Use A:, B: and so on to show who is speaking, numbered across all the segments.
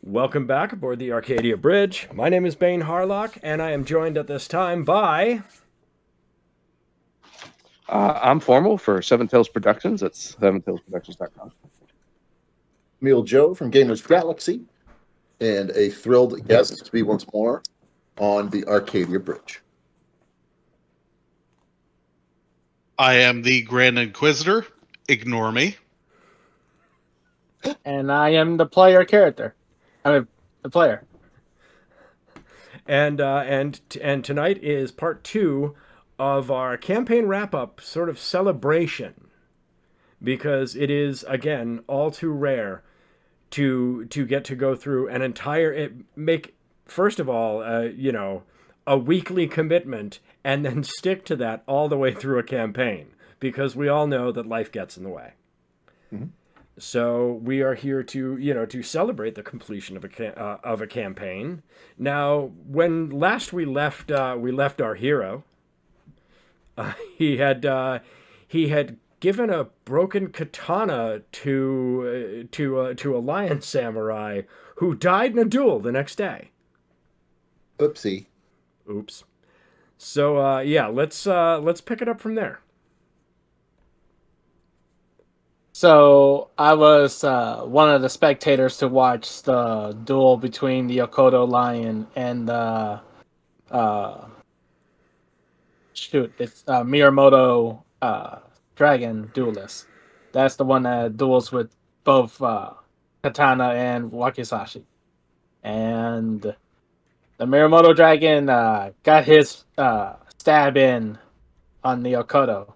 A: Welcome back aboard the Arcadia Bridge. My name is Bane Harlock, and I am joined at this time by...
B: I'm Formal for Seven Tails Productions. That's seventailsproductions.com.
C: Meal Joe from Gamers Galaxy, and a thrilled guest to be once more on the Arcadia Bridge.
D: I am the Grand Inquisitor. Ignore me.
E: And I am the player character. I mean, the player.
A: And tonight is part 2 of our campaign wrap-up sort of celebration, because it is, again, all too rare to get to go through an entire... First of all, a weekly commitment, and then stick to that all the way through a campaign, because we all know that life gets in the way.
C: Mm-hmm.
A: So we are here to celebrate the completion of a campaign. Now, when last we left our hero, he had given a broken katana to a lion samurai who died in a duel the next day.
C: Oopsie.
A: Oops. So let's pick it up from there.
E: So I was one of the spectators to watch the duel between the Okoto lion and the Miyamoto dragon duelist. That's the one that duels with both Katana and Wakizashi. And the Miyamoto dragon got his stab in on the Okoto.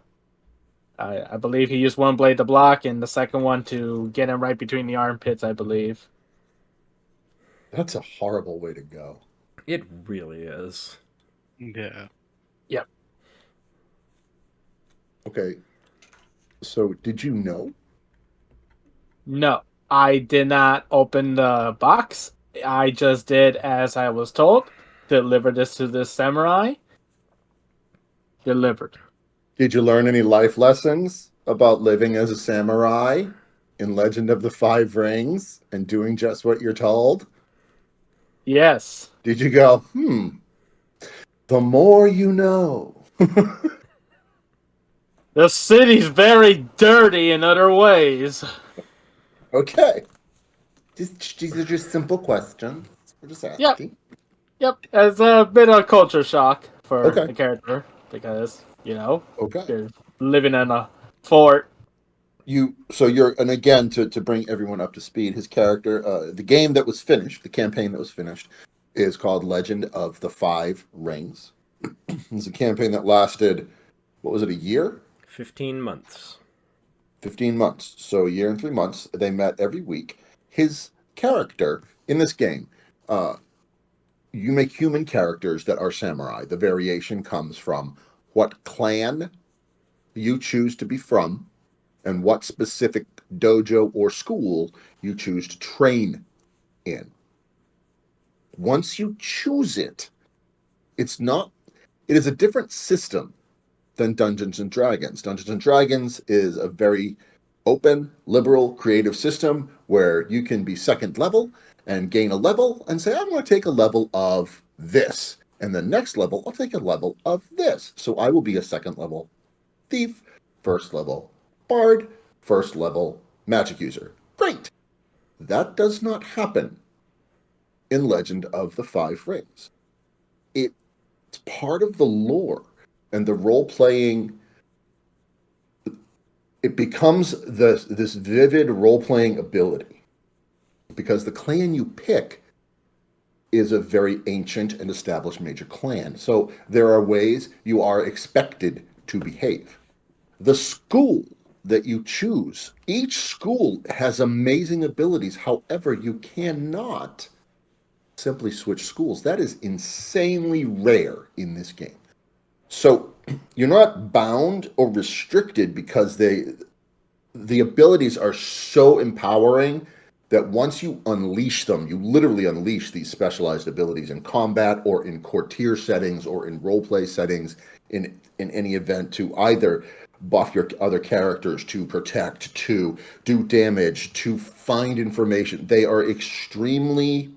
E: I believe he used one blade to block and the second one to get him right between the armpits, I believe.
C: That's a horrible way to go.
A: It really is.
D: Yeah.
E: Yep.
C: Okay. So, did you know?
E: No, I did not open the box. I just did as I was told. Deliver this to this samurai. Delivered.
C: Did you learn any life lessons about living as a samurai in Legend of the Five Rings and doing just what you're told?
E: Yes.
C: Did you go, the more you know?
E: The city's very dirty in other ways.
C: Okay. These are just simple questions. We're just asking.
E: Yep. It's a bit of culture shock for
C: Okay.
E: the character because,
C: Okay.
E: you're living in a fort.
C: And again, to bring everyone up to speed, his character, the game that was finished, the campaign that was finished, is called Legend of the Five Rings. It's a campaign that lasted, what was it, a year?
A: 15 months.
C: 15 months. So a year and 3 months. They met every week. His character in this game, you make human characters that are samurai. The variation comes from what clan you choose to be from and what specific dojo or school you choose to train in. Once you choose it, it is a different system than Dungeons and Dragons. Dungeons and Dragons is a very open, liberal, creative system where you can be second level and gain a level and say, I'm going to take a level of this. And the next level, I'll take a level of this. So I will be a second level thief, first level bard, first level magic user. Great. That does not happen in Legend of the Five Rings. It's part of the lore and the role-playing. It becomes this vivid role-playing ability because the clan you pick is a very ancient and established major clan. So there are ways you are expected to behave. The school that you choose, each school has amazing abilities. However, you cannot simply switch schools. That is insanely rare in this game. So you're not bound or restricted because the abilities are so empowering that once you unleash them, you literally unleash these specialized abilities in combat or in courtier settings or in roleplay settings in any event to either buff your other characters, to protect, to do damage, to find information. They are extremely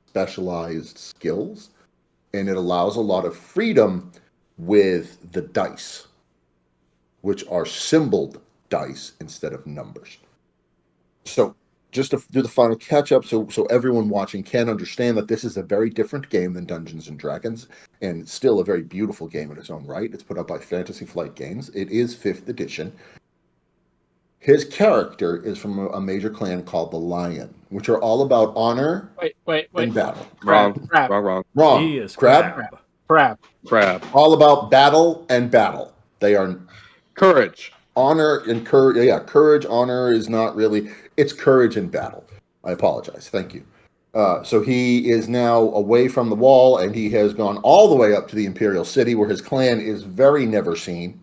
C: specialized skills, and it allows a lot of freedom with the dice, which are symboled dice instead of numbers. So just to do the final catch up, so everyone watching can understand that this is a very different game than Dungeons and Dragons, and still a very beautiful game in its own right. It's put out by Fantasy Flight Games. It is 5th edition. His character is from a major clan called the Lion, which are all about honor
E: Wait.
C: and battle.
E: Crab.
C: Wrong.
A: He is
C: Crab.
E: Crab.
C: All about battle and battle. They are
B: Courage.
C: honor and courage. Yeah, courage, honor is not really. It's courage and battle. I apologize. Thank you. So he is now away from the wall, and he has gone all the way up to the Imperial City, where his clan is very never seen.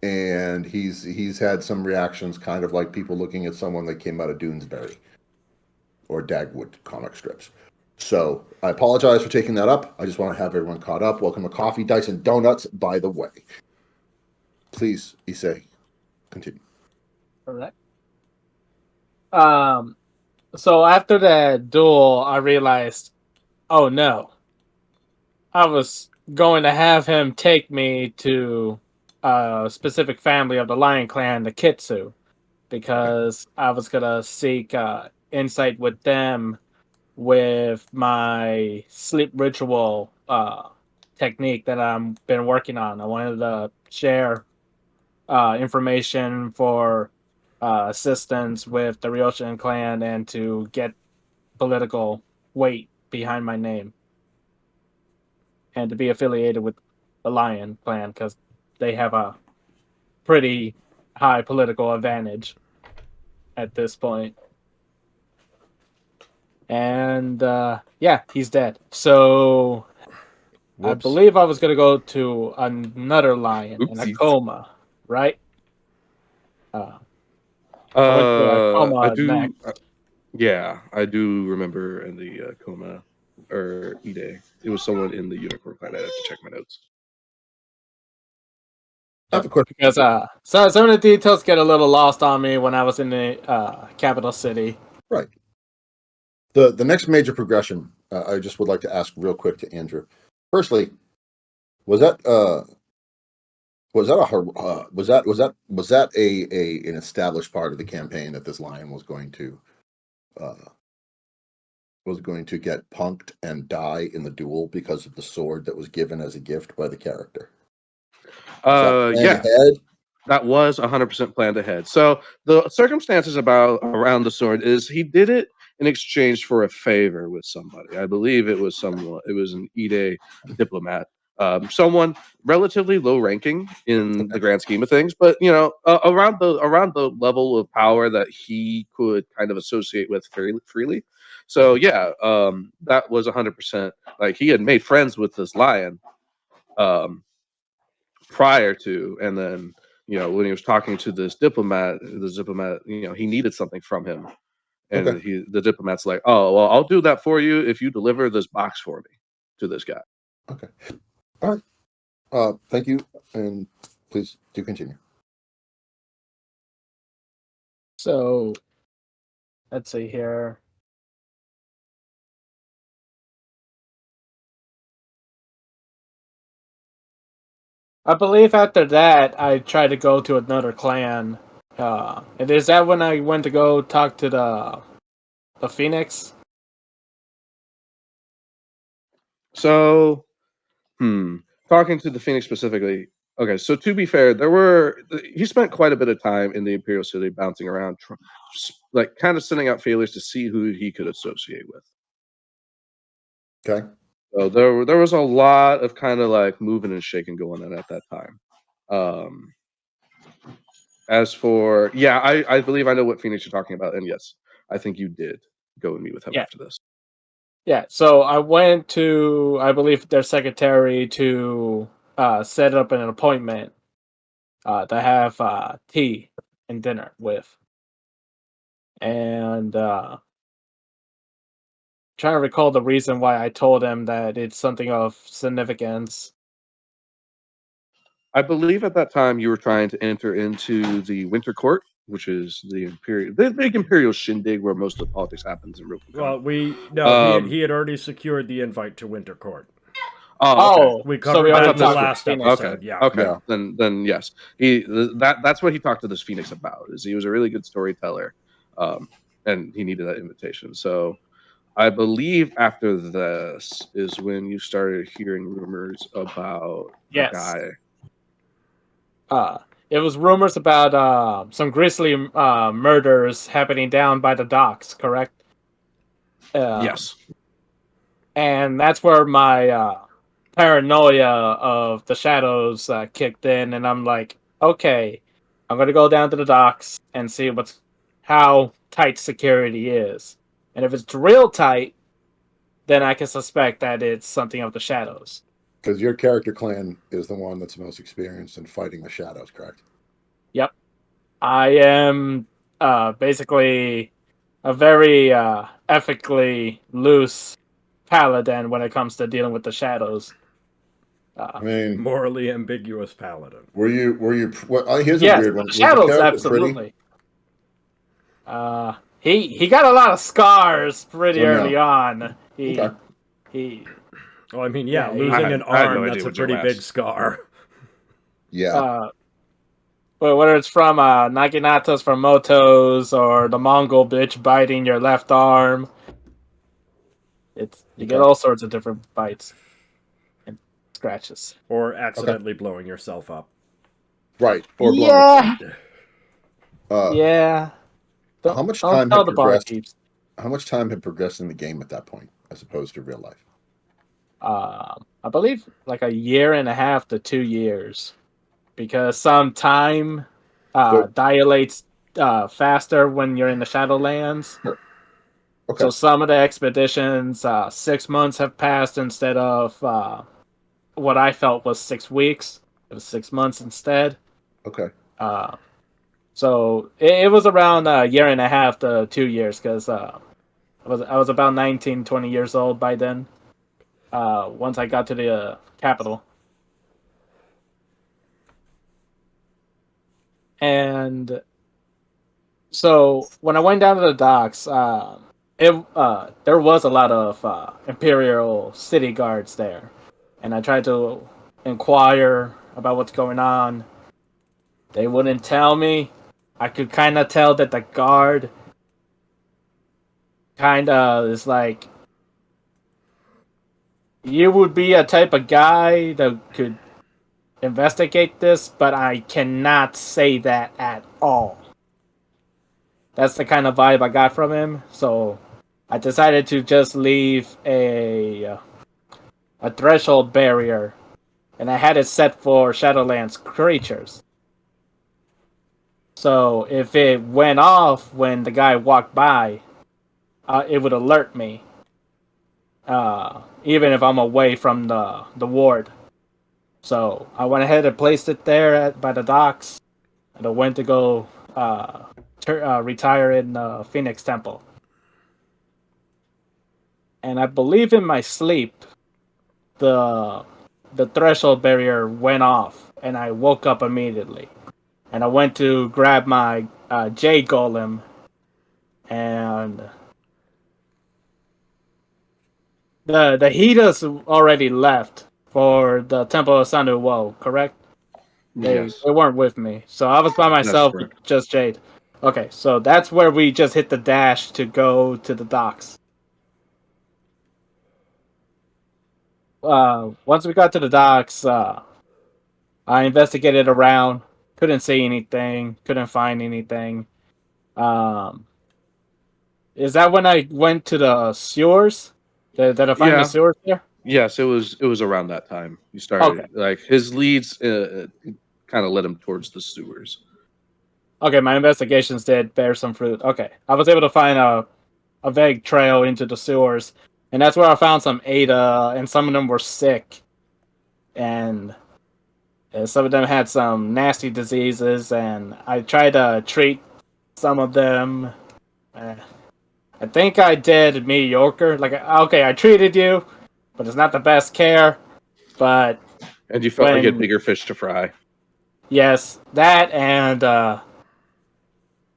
C: And he's had some reactions, kind of like people looking at someone that came out of Doonesbury or Dagwood comic strips. So I apologize for taking that up. I just want to have everyone caught up. Welcome to Coffee, Dice, and Donuts, by the way. Please, Issei, continue.
E: All right. So after that duel, I realized, oh no, I was going to have him take me to a specific family of the Lion Clan, the Kitsu, because I was gonna seek insight with them with my sleep ritual technique that I've been working on. I wanted to share information for assistance with the Ryoshun clan and to get political weight behind my name and to be affiliated with the Lion clan because they have a pretty high political advantage at this point. And yeah, he's dead. So I
C: Whoops.
E: believe I was going to go to another lion in a
B: Oopsies.
E: coma, right? I went to a coma
B: I do.
E: next.
B: Yeah, I do remember in the coma or Ide. It was someone in the unicorn clan. I have to check my notes.
C: I have a question.
E: Because so some of the details get a little lost on me when I was in the capital city.
C: Right. The next major progression, I just would like to ask real quick to Andrew. Firstly, was that an established part of the campaign that this lion was going to get punked and die in the duel because of the sword that was given as a gift by the character?
B: Yeah,
C: ahead?
B: that was 100% planned ahead. So the circumstances around the sword is he did it in exchange for a favor with somebody. I believe it was someone. It was an Ide diplomat, someone relatively low ranking in the grand scheme of things, but you know, around the level of power that he could kind of associate with freely. So yeah, that was 100%. Like he had made friends with this lion. Prior to, and then you know when he was talking to the diplomat, you know, he needed something from him, and
C: Okay.
B: the diplomat's like, oh well, I'll do that for you if you deliver this box for me to this guy.
C: Okay. All right. Thank you, and please do continue.
E: So let's see here. I believe after that, I tried to go to another clan. And is that when I went to go talk to the Phoenix?
B: So, talking to the Phoenix specifically. Okay, so to be fair, he spent quite a bit of time in the Imperial City, bouncing around, like kind of sending out feelers to see who he could associate with.
C: Okay.
B: So there was a lot of kind of like moving and shaking going on at that time. As for I believe I know what Phoenix you're talking about, and yes, I think you did go and meet with him after this.
E: Yeah, so I went to, I believe, their secretary to set up an appointment to have tea and dinner with. And trying to recall the reason why I told him that it's something of significance.
B: I believe at that time you were trying to enter into the Winter Court, which is the big imperial shindig where most of the politics happens in
A: Well,
B: Um,
A: he had already secured the invite to Winter Court.
B: oh, okay.
E: Oh,
A: We
E: so we
A: covered
B: I
A: that
E: already
A: in
B: thought
A: the
B: this
E: talked
B: was
A: last
E: to Phoenix.
A: episode. Yeah.
B: okay.
C: Yeah.
B: Then yes, that's what he talked to this Phoenix about. Is he was a really good storyteller, and he needed that invitation. So I believe after this is when you started hearing rumors about a
E: Yes.
B: guy.
E: It was rumors about some grisly murders happening down by the docks, correct?
B: Yes.
E: And that's where my paranoia of the shadows kicked in, and I'm like, okay, I'm gonna go down to the docks and see how tight security is, and if it's real tight, then I can suspect that it's something of the shadows.
C: Because your character clan is the one that's most experienced in fighting the shadows, correct?
E: Yep, I am basically a very ethically loose paladin when it comes to dealing with the shadows.
C: I mean,
A: Morally ambiguous paladin.
C: were you? Well, here's a
E: Yes,
C: weird one.
E: the
C: Was the
E: shadows
C: character
E: absolutely. He got a lot of scars pretty
C: Well, no.
E: early on.
C: Okay.
E: He
A: Well, I mean,
E: Yeah,
A: losing an
B: I had no
A: arm,
B: idea
A: that's a
B: what your
A: pretty big
B: last-
A: scar.
C: Yeah.
E: but whether it's from Naginatas from Motos or the Mongol bitch biting your left arm, you get
C: Okay.
E: all sorts of different bites and scratches.
A: Or accidentally blowing yourself up.
C: Right. Or blowing
E: Yeah,
C: up.
E: yeah.
C: How much
E: Don't
C: time
E: tell
C: had
E: the
C: progressed?
E: barkeeps.
C: How much time had progressed in the game at that point, as opposed to real life?
E: I believe like a year and a half to 2 years, because some time
C: So-
E: dilates faster when you're in the Shadowlands.
C: Okay.
E: So some of the expeditions, 6 months have passed instead of what I felt was 6 weeks. It was 6 months instead.
C: Okay.
E: So it was around a year and a half to 2 years, because I was about 19, 20 years old by then. Once I got to the capital. And so when I went down to the docks, there was a lot of Imperial city guards there, and I tried to inquire about what's going on. They wouldn't tell me. I could kind of tell that the guard kind of is like, you would be a type of guy that could investigate this, but I cannot say that at all. That's the kind of vibe I got from him, so I decided to just leave a threshold barrier, and I had it set for Shadowlands creatures. So if it went off when the guy walked by, it would alert me, even if I'm away from the ward. So I went ahead and placed it there by the docks, and I went to go retire in Phoenix Temple. And I believe in my sleep, the threshold barrier went off, and I woke up immediately. And I went to grab my Jade Golem, and the Hidas already left for the Temple of Sanu Wo, correct? They weren't with me, so I was by myself with just Jade. Okay, so that's where we just hit the dash to go to the docks. Once we got to the docks, I investigated around. Couldn't see anything. Couldn't find anything. Is that when I went to the sewers? Did I find the sewers there?
B: Yes, it was around that time. You started like his leads kind of led him towards the sewers.
E: Okay, my investigations did bear some fruit. Okay, I was able to find a vague trail into the sewers, and that's where I found some Ada, and some of them were sick, and some of them had some nasty diseases, and I tried to treat some of them. I think I did mediocre. Like, okay, I treated you, but it's not the best care. But
B: and you felt like you had bigger fish to fry.
E: Yes, that and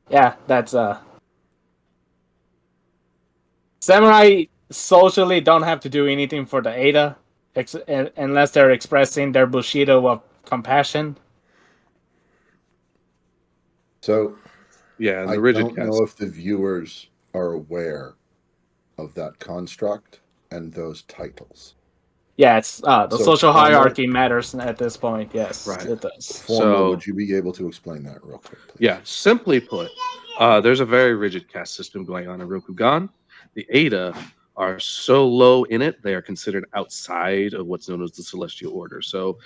E: yeah, that's samurai socially don't have to do anything for the Ada unless they're expressing their bushido of compassion.
C: So
B: Yeah, and
C: I
B: the rigid
C: don't know
B: cast.
C: if the viewers are aware of that construct and those titles.
E: Yeah, it's the
C: So
E: social
C: formal,
E: hierarchy matters at this point. Yes,
B: Right.
E: it does.
C: formal,
B: So
C: would you be able to explain that real quick, please?
B: yeah, simply put, there's a very rigid caste system going on in Rokugan. The Ada are so low in it; they are considered outside of what's known as the Celestial Order. So,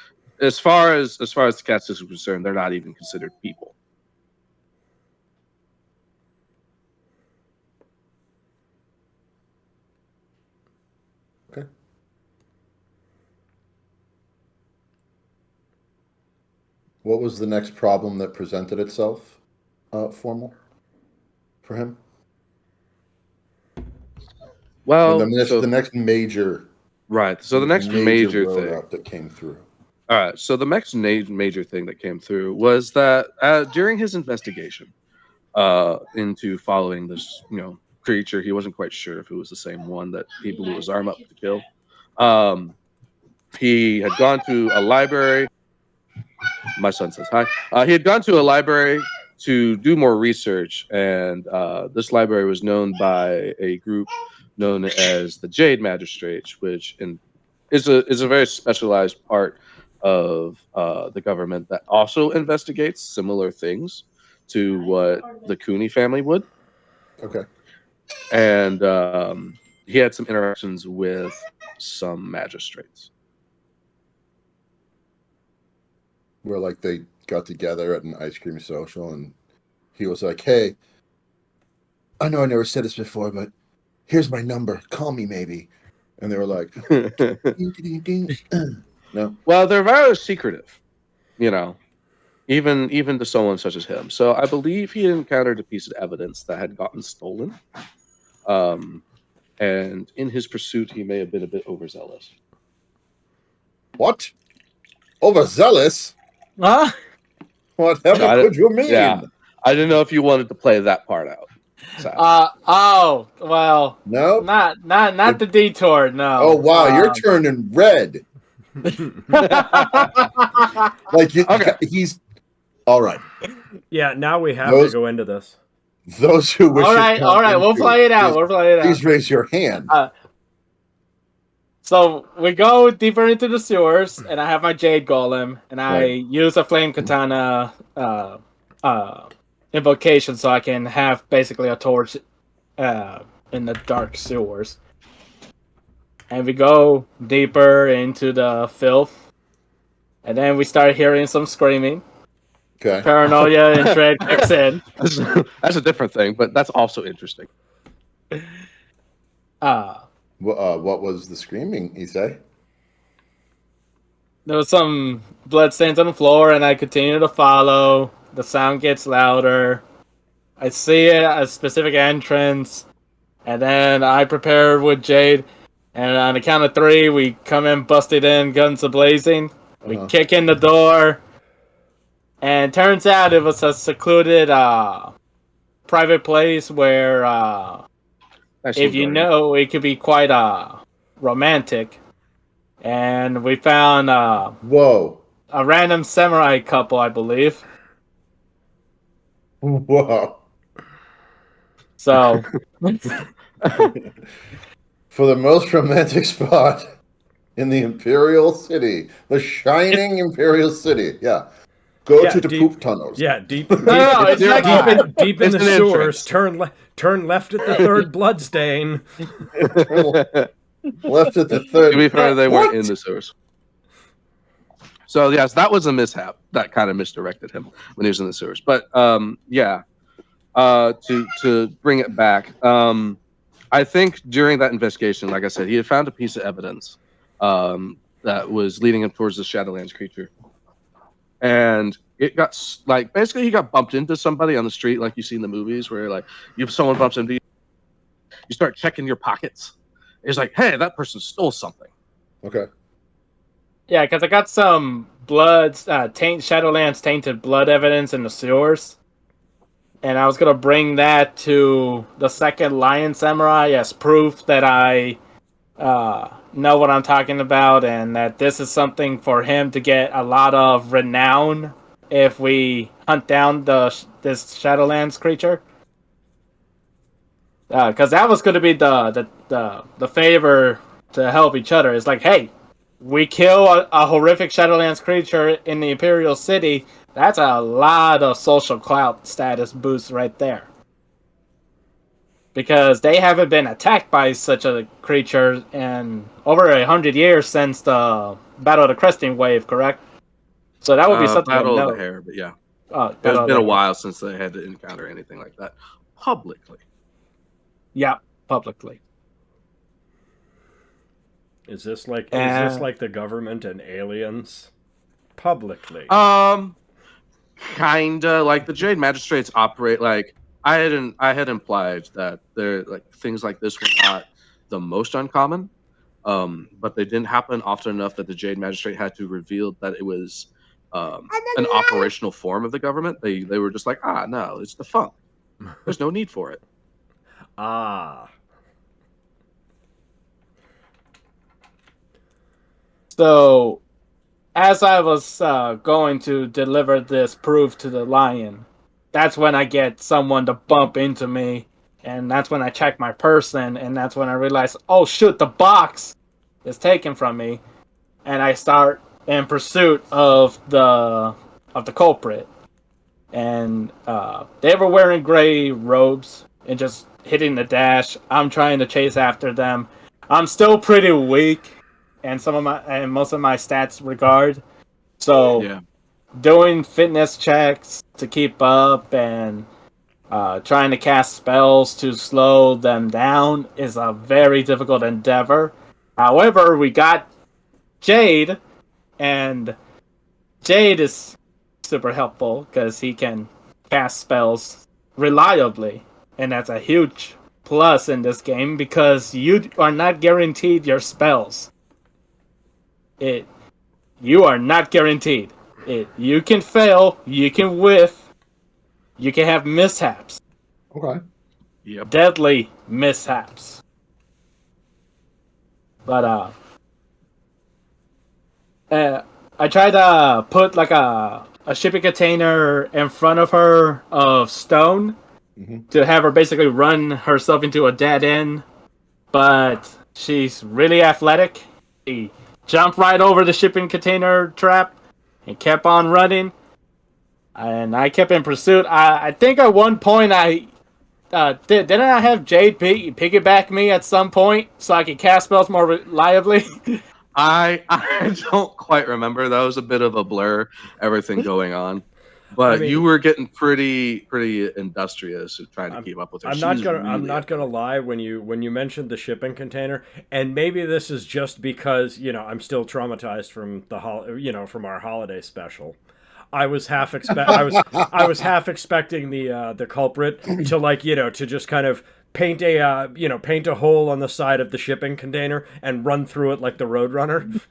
B: as far as the caste system is concerned, they're not even considered people.
C: Okay. What was the next problem that presented itself, formal, for him?
B: Well,
C: The next major,
B: right. So the next major
C: road
B: thing.
C: up that came through.
B: All right. So the next major thing that came through was that during his investigation into following this, creature, he wasn't quite sure if it was the same one that he blew his arm up to kill. Um, he had gone to a library. My son says hi. He had gone to a library to do more research, and this library was known by a group known as the Jade Magistrates, which is a very specialized part of the government that also investigates similar things to what the Kuni family would.
C: Okay.
B: And he had some interactions with some magistrates.
C: Where like they got together at an ice cream social and he was like, "Hey, I know I never said this before, but here's my number. Call me maybe." And they were like, "Ding, ding, ding, ding." No.
B: Well, they're very secretive, you know, even to someone such as him. So I believe he encountered a piece of evidence that had gotten stolen. Um, and in his pursuit, he may have been a bit overzealous.
C: What? Overzealous?
E: Huh?
C: Whatever
B: I
C: could you mean?
B: Yeah, I didn't know if you wanted to play that part out. Sadly.
E: Oh well,
C: No?
E: not the detour. No.
C: Oh wow, you're turning red. Like
B: Okay.
C: he's all right.
A: Yeah, now we have to go into this.
C: Those who wish
E: all right, we'll play it out. We'll play it out.
C: Please raise your hand.
E: So we go deeper into the sewers, and I have my jade golem, and I use a flame katana invocation, so I can have basically a torch in the dark sewers. And we go deeper into the filth, and then we start hearing some screaming.
C: Okay.
E: Paranoia and dread kicks in.
B: That's a different thing, but that's also interesting.
C: What was the screaming, Isai?
E: There was some bloodstains on the floor, and I continue to follow. The sound gets louder. I see a specific entrance, and then I prepare with Jade. And on the count of 3, we come in, busted in, guns a-blazing. We kick in the door, and turns out it was a secluded private place where, if you know, it could be quite romantic. And we found
C: Whoa.
E: a random samurai couple, I believe.
C: Whoa.
E: So,
C: for the most romantic spot in the Imperial City, the shining Imperial City. Yeah. Go to the poop tunnels.
A: Yeah, deep
E: it's not
A: deep in the
B: an
A: sewers. Turn left at the third bloodstain.
C: Left at the third.
B: To be fair, they weren't in the sewers. So yes, that was a mishap that kind of misdirected him when he was in the sewers. But yeah, to bring it back, I think during that investigation, like I said, he had found a piece of evidence that was leading him towards the Shadowlands creature, and it got basically he got bumped into somebody on the street, like you see in the movies, where like if someone bumps into you, you start checking your pockets. It's like, hey, that person stole something.
C: Okay.
E: Yeah, because I got some Shadowlands tainted blood evidence in the sewers. And I was gonna bring that to the second Lion Samurai as proof that I know what I'm talking about, and that this is something for him to get a lot of renown if we hunt down this Shadowlands creature. Because that was going to be the favor to help each other. It's like, hey, we kill a horrific Shadowlands creature in the Imperial City. That's a lot of social clout status boost right there. Because they haven't been attacked by such a creature in over 100 years since the Battle of the Cresting Wave, correct? So that would be something
B: Battle
E: to
B: of
E: note.
B: the Hair, but yeah. It's
E: Battle of
B: been
E: the
B: a
E: Hair.
B: while since they had to encounter anything like that publicly.
E: Yeah, publicly.
A: Is this like the government and aliens? Publicly.
B: Kinda like the Jade Magistrates operate like I had implied that they're like things like this were not the most uncommon, but they didn't happen often enough that the Jade Magistrate had to reveal that it was an operational form of the government. They were just like, no, it's defunct. There's no need for it.
E: So, as I was going to deliver this proof to the lion, that's when I get someone to bump into me, and that's when I check my person, and that's when I realize, oh shoot, the box is taken from me, and I start in pursuit of the culprit, and they were wearing gray robes and just hitting the dash. I'm trying to chase after them. I'm still pretty weak, and most of my stats regard. So
B: Yeah.
E: doing fitness checks to keep up and trying to cast spells to slow them down is a very difficult endeavor. However, we got Jade, and Jade is super helpful because he can cast spells reliably, and that's a huge plus in this game because you are not guaranteed your spells. You are not guaranteed. You can fail, you can whiff, you can have mishaps.
C: Okay.
B: Yep.
E: Deadly mishaps. But I tried to put like a shipping container in front of her of stone to have her basically run herself into a dead end, but she's really athletic. She jumped right over the shipping container trap and kept on running, and I kept in pursuit. I think at one point didn't I have Jade piggyback me at some point so I could cast spells more reliably?
B: I don't quite remember. That was a bit of a blur, everything going on. But you were getting pretty industrious and trying to keep up with her.
A: I'm not gonna lie, when you mentioned the shipping container, and maybe this is just because I'm still traumatized from from our holiday special. I was half expecting the culprit to to just kind of paint a hole on the side of the shipping container and run through it like the Roadrunner.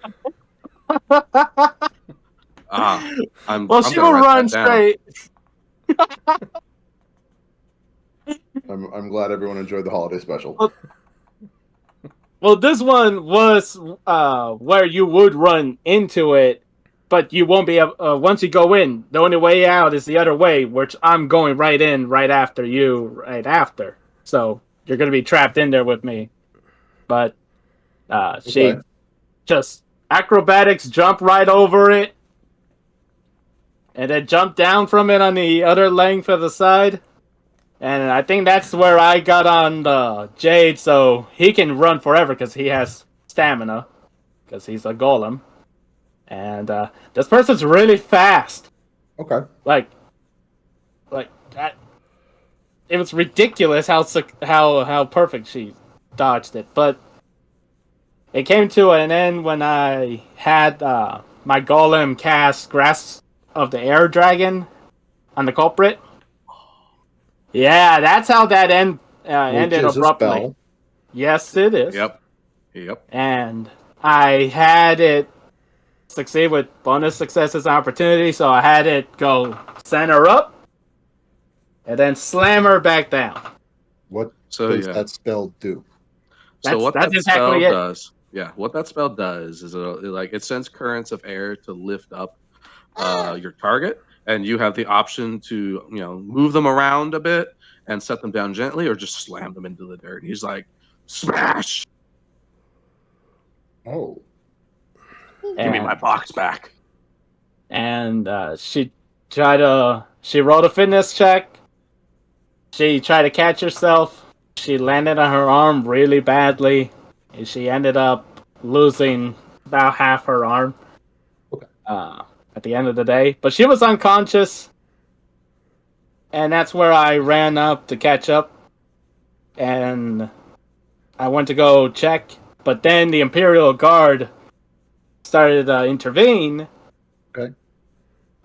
E: She will run straight.
C: I'm glad everyone enjoyed the holiday special.
E: Well, this one was where you would run into it, but you won't be able, once you go in, the only way out is the other way, which I'm going right in right after you, right after. So you're going to be trapped in there with me. But she just acrobatics, jump right over it, and then jump down from it on the other length of the side. And I think that's where I got on the Jade, so he can run forever because he has stamina, because he's a golem. And this person's really fast.
C: Okay.
E: Like that. It was ridiculous how perfect she dodged it, but it came to an end when I had my golem cast Grasp of the Air Dragon on the culprit. Yeah, that's how that ended abruptly. Yes, it is.
B: Yep.
E: And I had it succeed with bonus successes and opportunity, so I had it go send her up and then slam her back down.
C: What
B: So
C: does
B: yeah.
C: that spell do?
B: So what
E: That's
B: that
E: exactly
B: spell
E: it.
B: does, yeah, what that spell does is it sends currents of air to lift up your target, and you have the option to move them around a bit and set them down gently, or just slam them into the dirt. He's like, smash!
C: Oh,
B: Give me my box back.
E: And she rolled a fitness check. She tried to catch herself. She landed on her arm really badly, and she ended up losing about half her arm.
C: Okay.
E: At the end of the day, but she was unconscious, and that's where I ran up to catch up, and I went to go check, but then the Imperial Guard started to intervene.
C: Okay.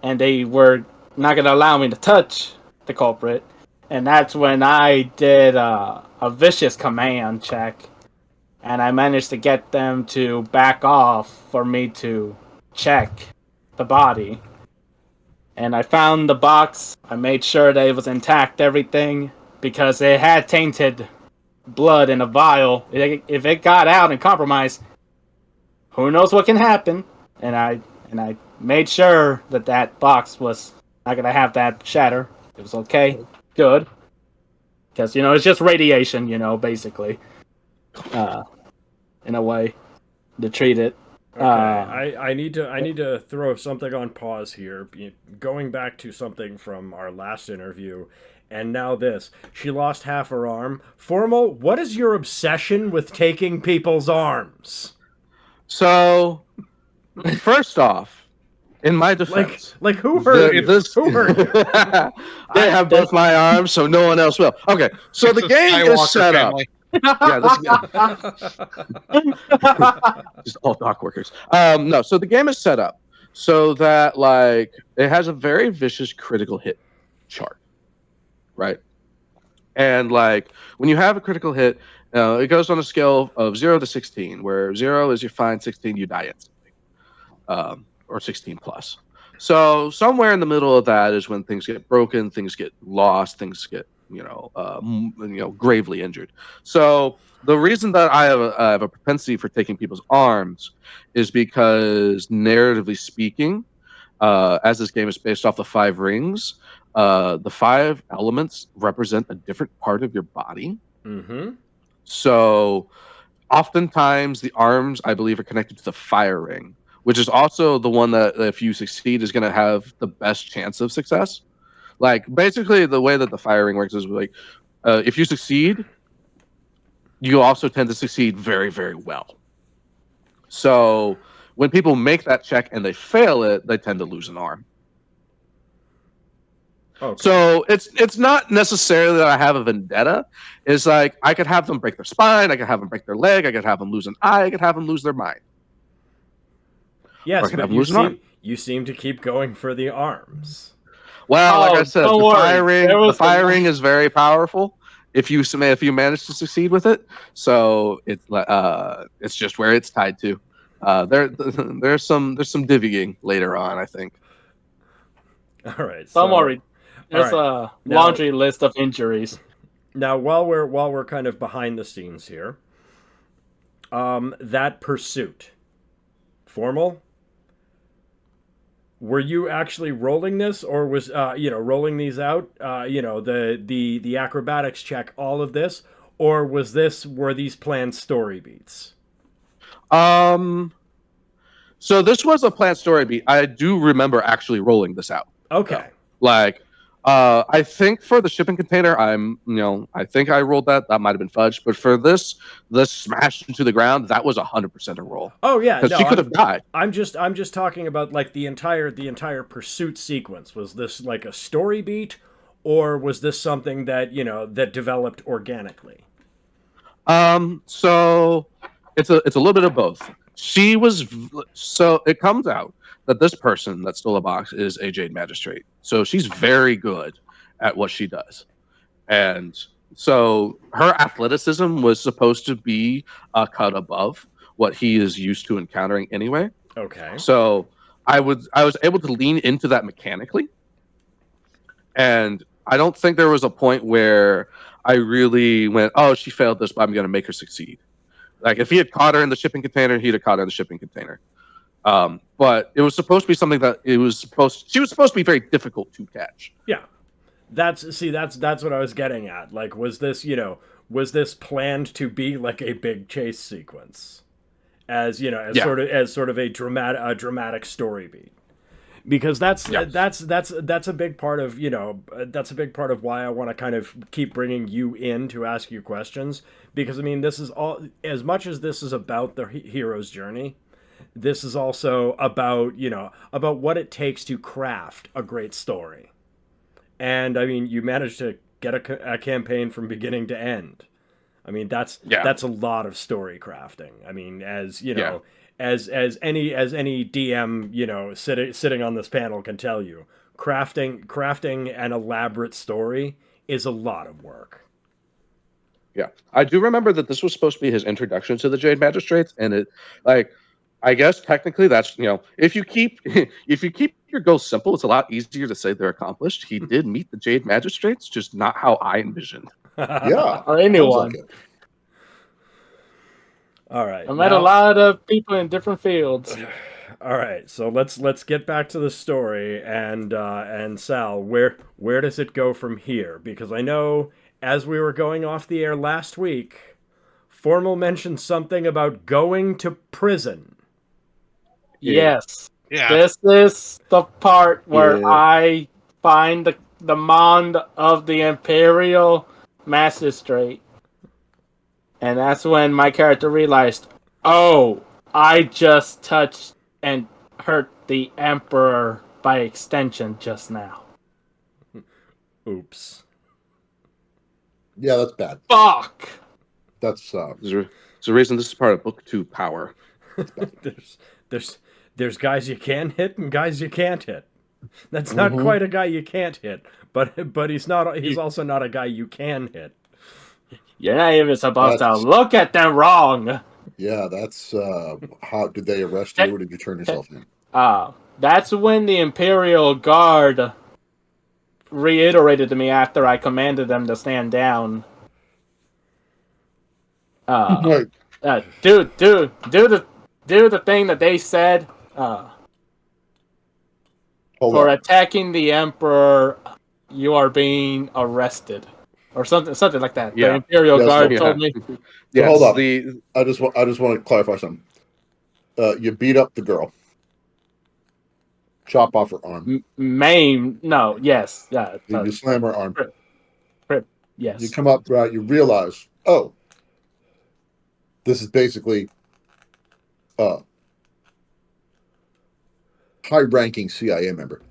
E: And they were not going to allow me to touch the culprit. And that's when I did a vicious command check. And I managed to get them to back off for me to check the body. And I found the box. I made sure that it was intact, everything. Because it had tainted blood in a vial. If it got out and compromised, who knows what can happen. And I made sure that that box was not gonna have that shatter. It was okay, good, because it's just radiation, basically, in a way, to treat it.
A: Okay, I need to throw something on pause here. Going back to something from our last interview, and now this. She lost half her arm. Formal, what is your obsession with taking people's arms?
B: So, first off, in my defense,
A: like who hurt you? Who hurt you?
B: I have both my arms, so no one else will. Okay, so the game is set up. Yeah, just all dock workers. No, so the game is set up so that it has a very vicious critical hit chart, right? And when you have a critical hit, it goes on a scale of 0 to 16, where 0 is you're fine, 16 you die instantly, or 16 plus. So somewhere in the middle of that is when things get broken, things get lost, things get gravely injured. So the reason that I have a propensity for taking people's arms is because, narratively speaking, as this game is based off the 5 rings, the 5 elements represent a different part of your body.
A: Mm-hmm.
B: So oftentimes the arms, I believe, are connected to the fire ring, which is also the one that, if you succeed, is going to have the best chance of success. Basically, the way that the fire ring works is if you succeed, you also tend to succeed very, very well. So when people make that check and they fail it, they tend to lose an arm. Okay. So it's not necessarily that I have a vendetta. It's I could have them break their spine, I could have them break their leg, I could have them lose an eye, I could have them lose their mind.
A: Yes, but you seem to keep going for the arms.
B: Well, like I said, the fire ring is very powerful if you manage to succeed with it. So it's just where it's tied to. There's some divvying later on, I think.
A: All right.
E: Don't worry. There's a laundry list of injuries.
A: Now, while we're kind of behind the scenes here, that pursuit, Formal. Were you actually rolling this, or was rolling these out? The acrobatics check, all of this, or were these planned story beats?
B: So this was a planned story beat. I do remember actually rolling this out.
A: Okay.
B: I think for the shipping container, I think I rolled that. That might have been fudged, but for this smash into the ground, that was 100% a roll.
A: Oh yeah,
B: because she could have died.
A: I'm just talking about the entire pursuit sequence. Was this like a story beat, or was this something that that developed organically?
B: So it's a little bit of both. So it comes out that this person that stole a box is a Jade Magistrate. So she's very good at what she does. And so her athleticism was supposed to be a cut above what he is used to encountering anyway.
A: Okay.
B: So I was able to lean into that mechanically, and I don't think there was a point where I really went, "Oh, she failed this, but I'm going to make her succeed." Like if he had caught her in the shipping container, he'd have caught her in the shipping container. But it was supposed to be something that she was supposed to be very difficult to catch.
A: Yeah. That's what I was getting at. Like, was this planned to be like a big chase sequence, as as
B: Yeah.
A: sort of a dramatic story beat? Because that's a big part of that's a big part of why I want to kind of keep bringing you in to ask you questions. Because I mean, this is all, as much as this is about the hero's journey, this is also about about what it takes to craft a great story. And I mean, you managed to get a campaign from beginning to end. I mean, that's a lot of story crafting. I mean, as as any DM sitting on this panel can tell you, crafting an elaborate story is a lot of work.
B: Yeah, I do remember that this was supposed to be his introduction to the Jade Magistrates, and it, like, I guess technically that's if you keep your goals simple, it's a lot easier to say they're accomplished. He did meet the Jade Magistrates, just not how I envisioned.
C: Yeah,
E: Or
C: sounds
E: anyone.
C: like it.
A: All right.
E: I met a lot of people in different fields.
A: All right, so let's get back to the story, and Sal, where does it go from here? Because I know as we were going off the air last week, Formal mentioned something about going to prison.
E: Yes.
D: Yeah.
E: This is the part where
B: Yeah.
E: I find the Mond of the Imperial Magistrate. And that's when my character realized, oh, I just touched and hurt the Emperor by extension just now.
A: Oops.
C: Yeah, that's bad.
E: Fuck!
C: That's
B: There's a reason this is part of Book 2 Power.
A: there's guys you can hit and guys you can't hit. That's not quite a guy you can't hit, but he's also not a guy you can hit.
E: You're not even supposed to look at them wrong.
C: Yeah, that's how did they arrest you, or did you turn yourself in?
E: That's when the Imperial Guard reiterated to me after I commanded them to stand down.
C: Right.
E: Do the thing that they said. For attacking the Emperor, you are being arrested, or something like that.
B: Yeah.
E: The Imperial Guard told me.
C: So hold up. I just want to clarify something. You beat up the girl. Chop off her arm.
E: Maim. No. Yes. Yeah.
C: You slam her arm.
E: Yes.
C: You come up, right? You realize, oh, this is basically high-ranking CIA member.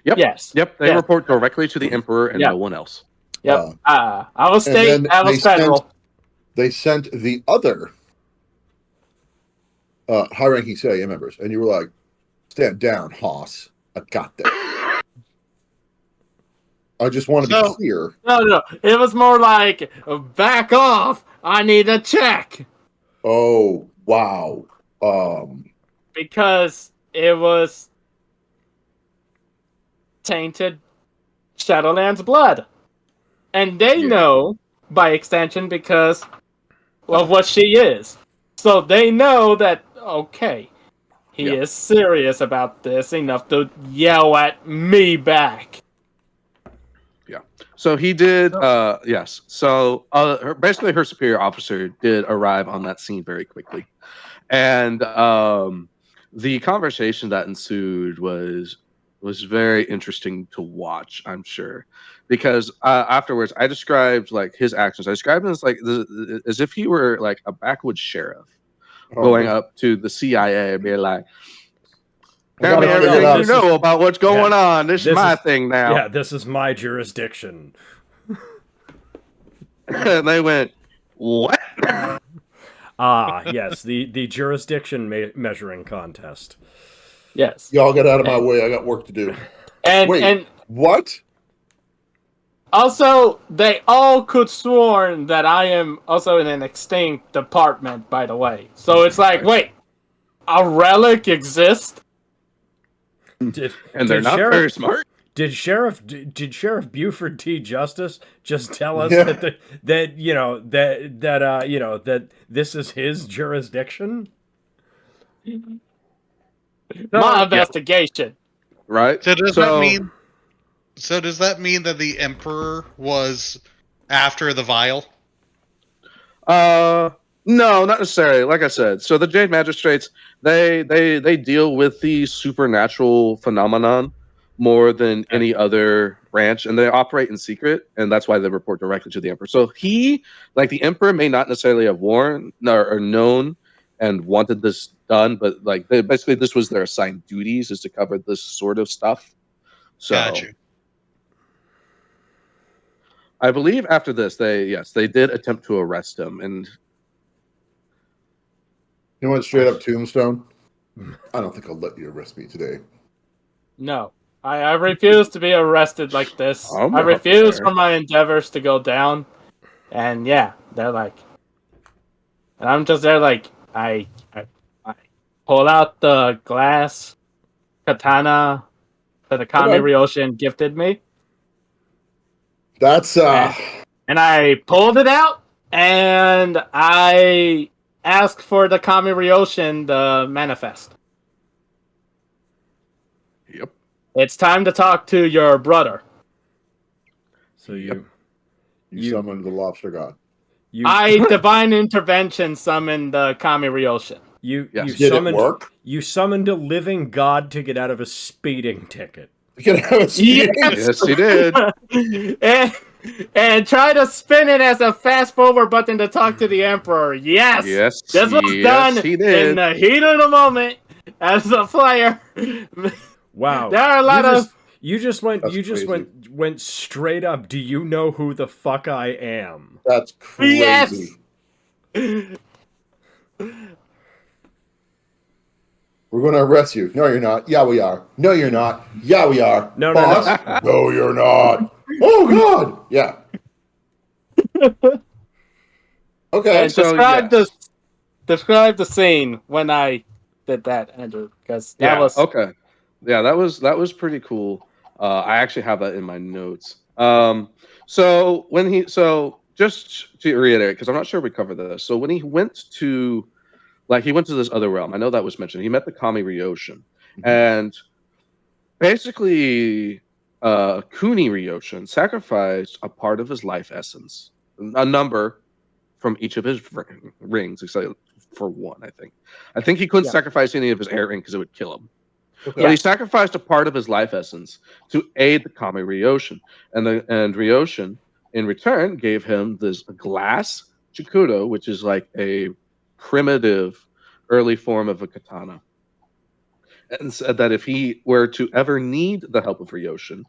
B: Yep.
E: Yes.
B: Yep. They report directly to the Emperor and no one else.
E: Yep. I was state. I was federal.
C: They sent the other high-ranking CIA members, and you were like, "Stand down, Hoss. I got that." I just want to be clear.
E: No. It was more like, back off. I need a check.
C: Oh, wow.
E: Because it was tainted Shadowlands blood. And they know, by extension, because of what she is. So they know that, okay, he is serious about this enough to yell at me back.
B: Yeah. So he did, yes. So basically her superior officer did arrive on that scene very quickly. And the conversation that ensued was very interesting to watch, I'm sure. Because afterwards, I described like his actions. I described him as like as if he were like a backwoods sheriff going up to the CIA and being like, "Tell me everything you know about what's going on. This is my thing now."
A: Yeah, this is my jurisdiction.
B: And they went, "What?"
A: Yes, the jurisdiction measuring contest.
E: Yes.
C: Y'all get out of my way. I got work to do.
E: And
C: what?
E: Also, they all could sworn that I am also in an extinct department, by the way. So it's like, wait, a relic exists?
A: Did,
B: And they're
A: did
B: not
A: Sheriff,
B: very smart.
A: Did Sheriff Buford T. Justice just tell us
C: Yeah.
A: that this is his jurisdiction?
E: My investigation.
B: Right?
D: So does that mean that the Emperor was after the vial?
B: No, not necessarily. Like I said, so the Jade Magistrates, they deal with the supernatural phenomenon more than any other branch, and they operate in secret, and that's why they report directly to the Emperor. So the Emperor may not necessarily have warned or known and wanted this done, but basically this was their assigned duties, is to cover this sort of stuff. So
D: Got you.
B: I believe after this, they did attempt to arrest him, and
C: You went straight up tombstone. I don't think I'll let you arrest me today.
E: No. I refuse to be arrested like this.
B: I'm
E: I
B: not
E: refuse
B: there.
E: for my endeavors to go down. And yeah, they're like... And I'm just there like... I pull out the glass katana that the Kami
C: Okay.
E: Ryoshun gifted me.
C: That's
E: And I pulled it out, and I asked for the Kami Ryoshun, the manifest.
B: Yep.
E: It's time to talk to your brother.
A: So
C: you
A: you-
C: summoned the lobster god.
E: I divine intervention summoned the Kami Ryoshun.
A: you
B: Yes.
C: Did
A: summoned
C: it work?
A: you summoned a living god to get out of a speeding ticket.
C: You can have a speeding.
B: Yes, he did.
E: and try to spin it as a fast forward button to talk to the Emperor. Yes!
B: Yes,
E: This was done
B: he did.
E: in the heat of the moment as a player.
A: Wow.
E: There are a lot of...
A: You just went
C: That's
A: went straight up. Do you know who the fuck I am?
C: That's crazy.
E: Yes!
C: We're going to arrest you. No, you're not. Yeah, we are. No, you're not. Yeah, we are.
A: No.
C: Boss? No, you're not. Oh, God. Yeah. Okay.
E: And
B: so,
E: describe the scene when I did that, Andrew, because that was...
B: okay. Yeah, that was pretty cool. I actually have that in my notes. So just to reiterate, because I'm not sure we covered this. So when he went to this other realm, I know that was mentioned. He met the Kami Ryoshun, and basically, Kuni Ryoshun sacrificed a part of his life essence, a number from each of his rings, except for one. I think he couldn't sacrifice any of his air ring because it would kill him.
C: Okay.
B: But he sacrificed a part of his life essence to aid the Kami Ryoshun, and Ryoshun in return gave him this glass chikudo, which is like a primitive early form of a katana, and said that if he were to ever need the help of Ryoshun,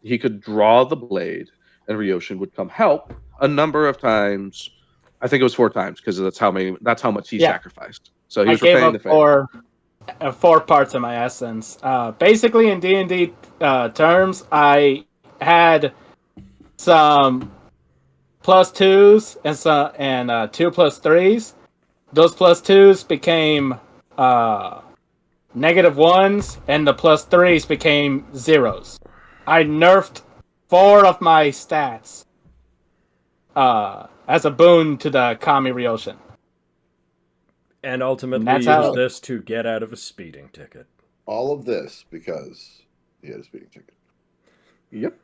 B: he could draw the blade, and Ryoshun would come help a number of times. I think it was 4 times because that's how much he sacrificed. So he was repaying the favor.
E: Four parts of my essence. Basically, in D&D terms, I had some +2s and 2 +3s. Those +2s became -1s, and the +3s became 0s. I nerfed 4 of my stats as a boon to the Kami Ryoshun.
A: And ultimately
E: That's
A: use
E: how-
A: this to get out of a speeding ticket.
C: All of this because he had a speeding ticket.
B: Yep.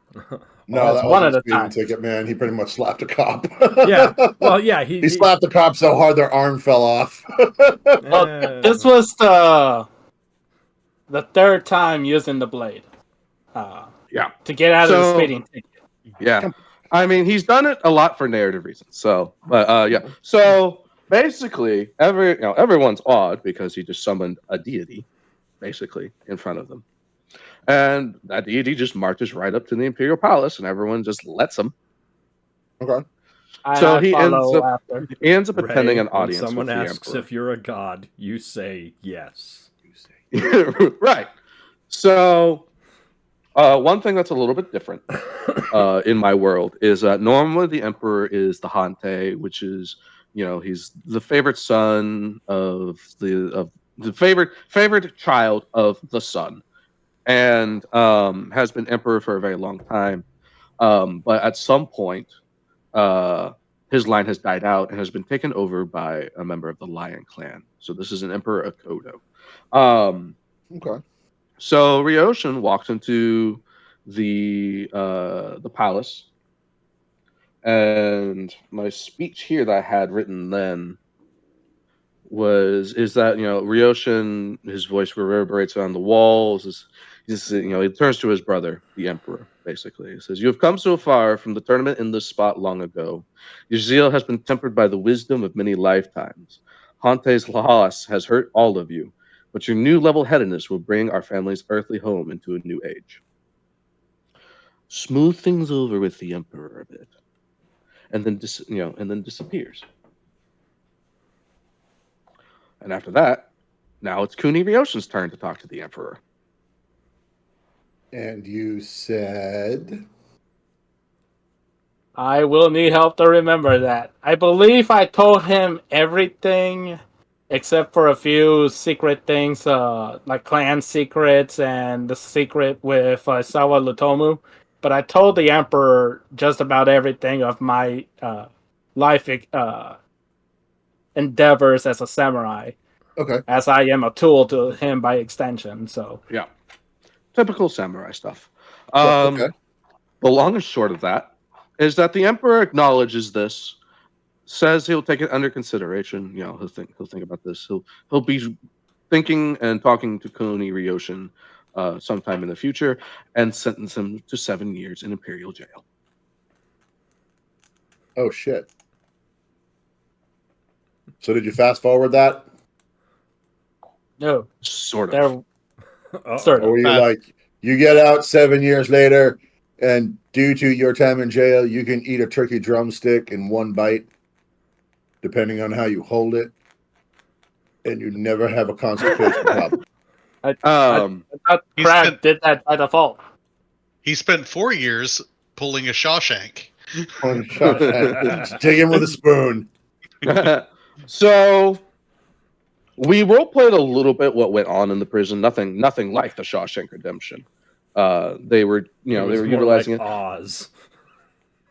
C: No, that
E: one
C: wasn't
E: at
C: a
E: a
C: speeding
E: time.
C: ticket, man. He pretty much slapped a cop.
A: Yeah. Well, yeah.
C: He slapped the cop so hard their arm fell off.
E: Well, this was the 3rd time using the blade. To get out of the speeding ticket.
B: Yeah. I mean, he's done it a lot for narrative reasons. So, but yeah. So basically, everyone's awed because he just summoned a deity, basically, in front of them, and that deity just marches right up to the Imperial Palace, and everyone just lets him.
C: Okay.
B: So
E: I
B: he
E: follow
B: ends up attending an
A: when
B: audience
A: someone
B: with the
A: asks
B: Emperor.
A: if you're a god, you say yes.
B: Right. So, one thing that's a little bit different in my world is that normally the Emperor is the Hante, which is he's the favorite son of the favorite child of the sun, and has been emperor for a very long time. But at some point, uh, his line has died out and has been taken over by a member of the Lion Clan. So this is an Emperor Akodo.
C: Okay.
B: So Ryoshun walks into the palace, and my speech here that I had written then is that Ryoshun, his voice reverberates on the walls. He turns to his brother, the Emperor. Basically, he says, "You have come so far from the tournament in this spot long ago. Your zeal has been tempered by the wisdom of many lifetimes. Hante's loss has hurt all of you, but your new level-headedness will bring our family's earthly home into a new age." Smooth things over with the Emperor a bit, and then disappears. And after that, now it's Kuni Ryoshun's turn to talk to the Emperor.
C: And you said,
E: I will need help to remember that. I believe I told him everything except for a few secret things, like clan secrets and the secret with Sawa Lutomu. But I told the Emperor just about everything of my life endeavors as a samurai,
C: okay.
E: as I am a tool to him by extension. So
B: Yeah, typical samurai stuff.
C: Okay.
B: The long and short of that is that the Emperor acknowledges this, says he'll take it under consideration. He'll think about this. He'll be thinking and talking to Kuni Ryoshun sometime in the future, and sentence him to 7 years in Imperial jail.
C: Oh, shit. So did you fast forward that?
E: no,
B: Sort of.
E: there, sort
C: Or
E: of.
C: were you like, you get out 7 years later, and due to your time in jail, you can eat a turkey drumstick in one bite, depending on how you hold it, and you never have a constipation problem.
E: I thought
D: He
E: Crag
D: spent-
E: did that by default.
D: He spent 4 years pulling a Shawshank.
C: Take him with a spoon.
B: So we role played a little bit what went on in the prison. Nothing like the Shawshank Redemption. They were utilizing
A: like
B: it.
A: Oz.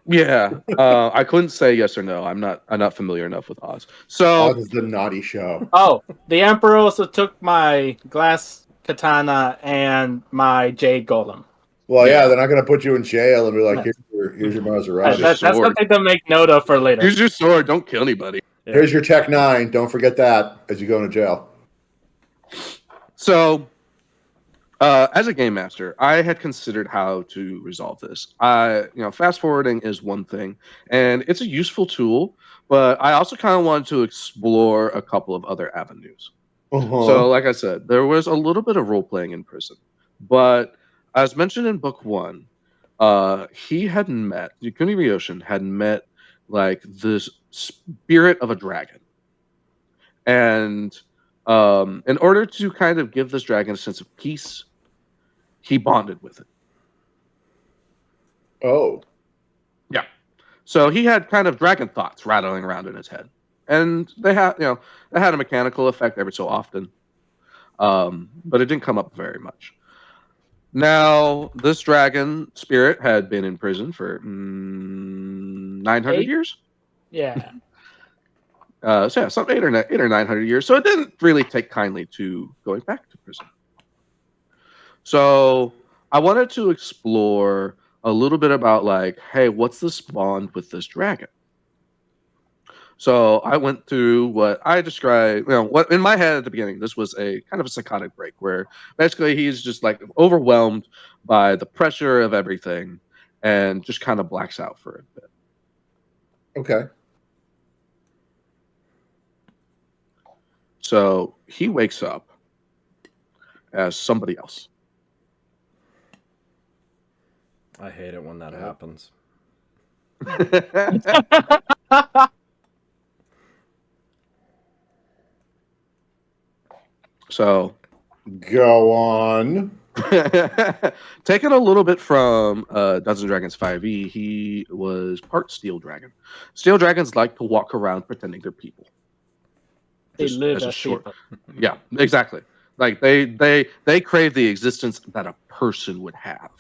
B: Yeah, I couldn't say yes or no. I'm not familiar enough with Oz. So
C: Oz is the naughty show.
E: Oh, the Emperor also took my glass katana and my jade golem.
C: Well, yeah, they're not going to put you in jail and be like,
E: Yes.
C: here's your
B: Here's
C: Maserati.
B: your
E: That's
B: sword.
E: something to make note of for later.
B: Here's your sword. Don't kill anybody.
A: Yeah.
C: Here's your Tech 9. Don't forget that as you go into jail.
B: So, as a game master, I had considered how to resolve this. Fast forwarding is one thing, and it's a useful tool, but I also kind of wanted to explore a couple of other avenues. So, like I said, there was a little bit of role playing in prison, but as mentioned in book one, Kuni Ryoshun had met like this spirit of a dragon, and in order to kind of give this dragon a sense of peace, he bonded with it.
C: Oh.
B: Yeah. So he had kind of dragon thoughts rattling around in his head, and they had a mechanical effect every so often, but it didn't come up very much. Now, this dragon spirit had been in prison for 900 years.
E: Yeah.
B: So yeah, some 8 or 900 years. So it didn't really take kindly to going back to prison. So I wanted to explore a little bit about like, hey, what's this bond with this dragon? So I went through what I described, what in my head at the beginning, this was a kind of a psychotic break where basically he's just like overwhelmed by the pressure of everything and just kind of blacks out for a bit.
C: Okay.
B: So he wakes up as somebody else.
A: I hate it when that happens.
B: So
C: Go on.
B: Taken a little bit from Dungeons and Dragons 5e, he was part Steel Dragon. Steel Dragons like to walk around pretending they're people.
E: They
B: Just
E: live
B: as a
E: as
B: short,
E: people.
B: yeah, exactly. Like they crave the existence that a person would have,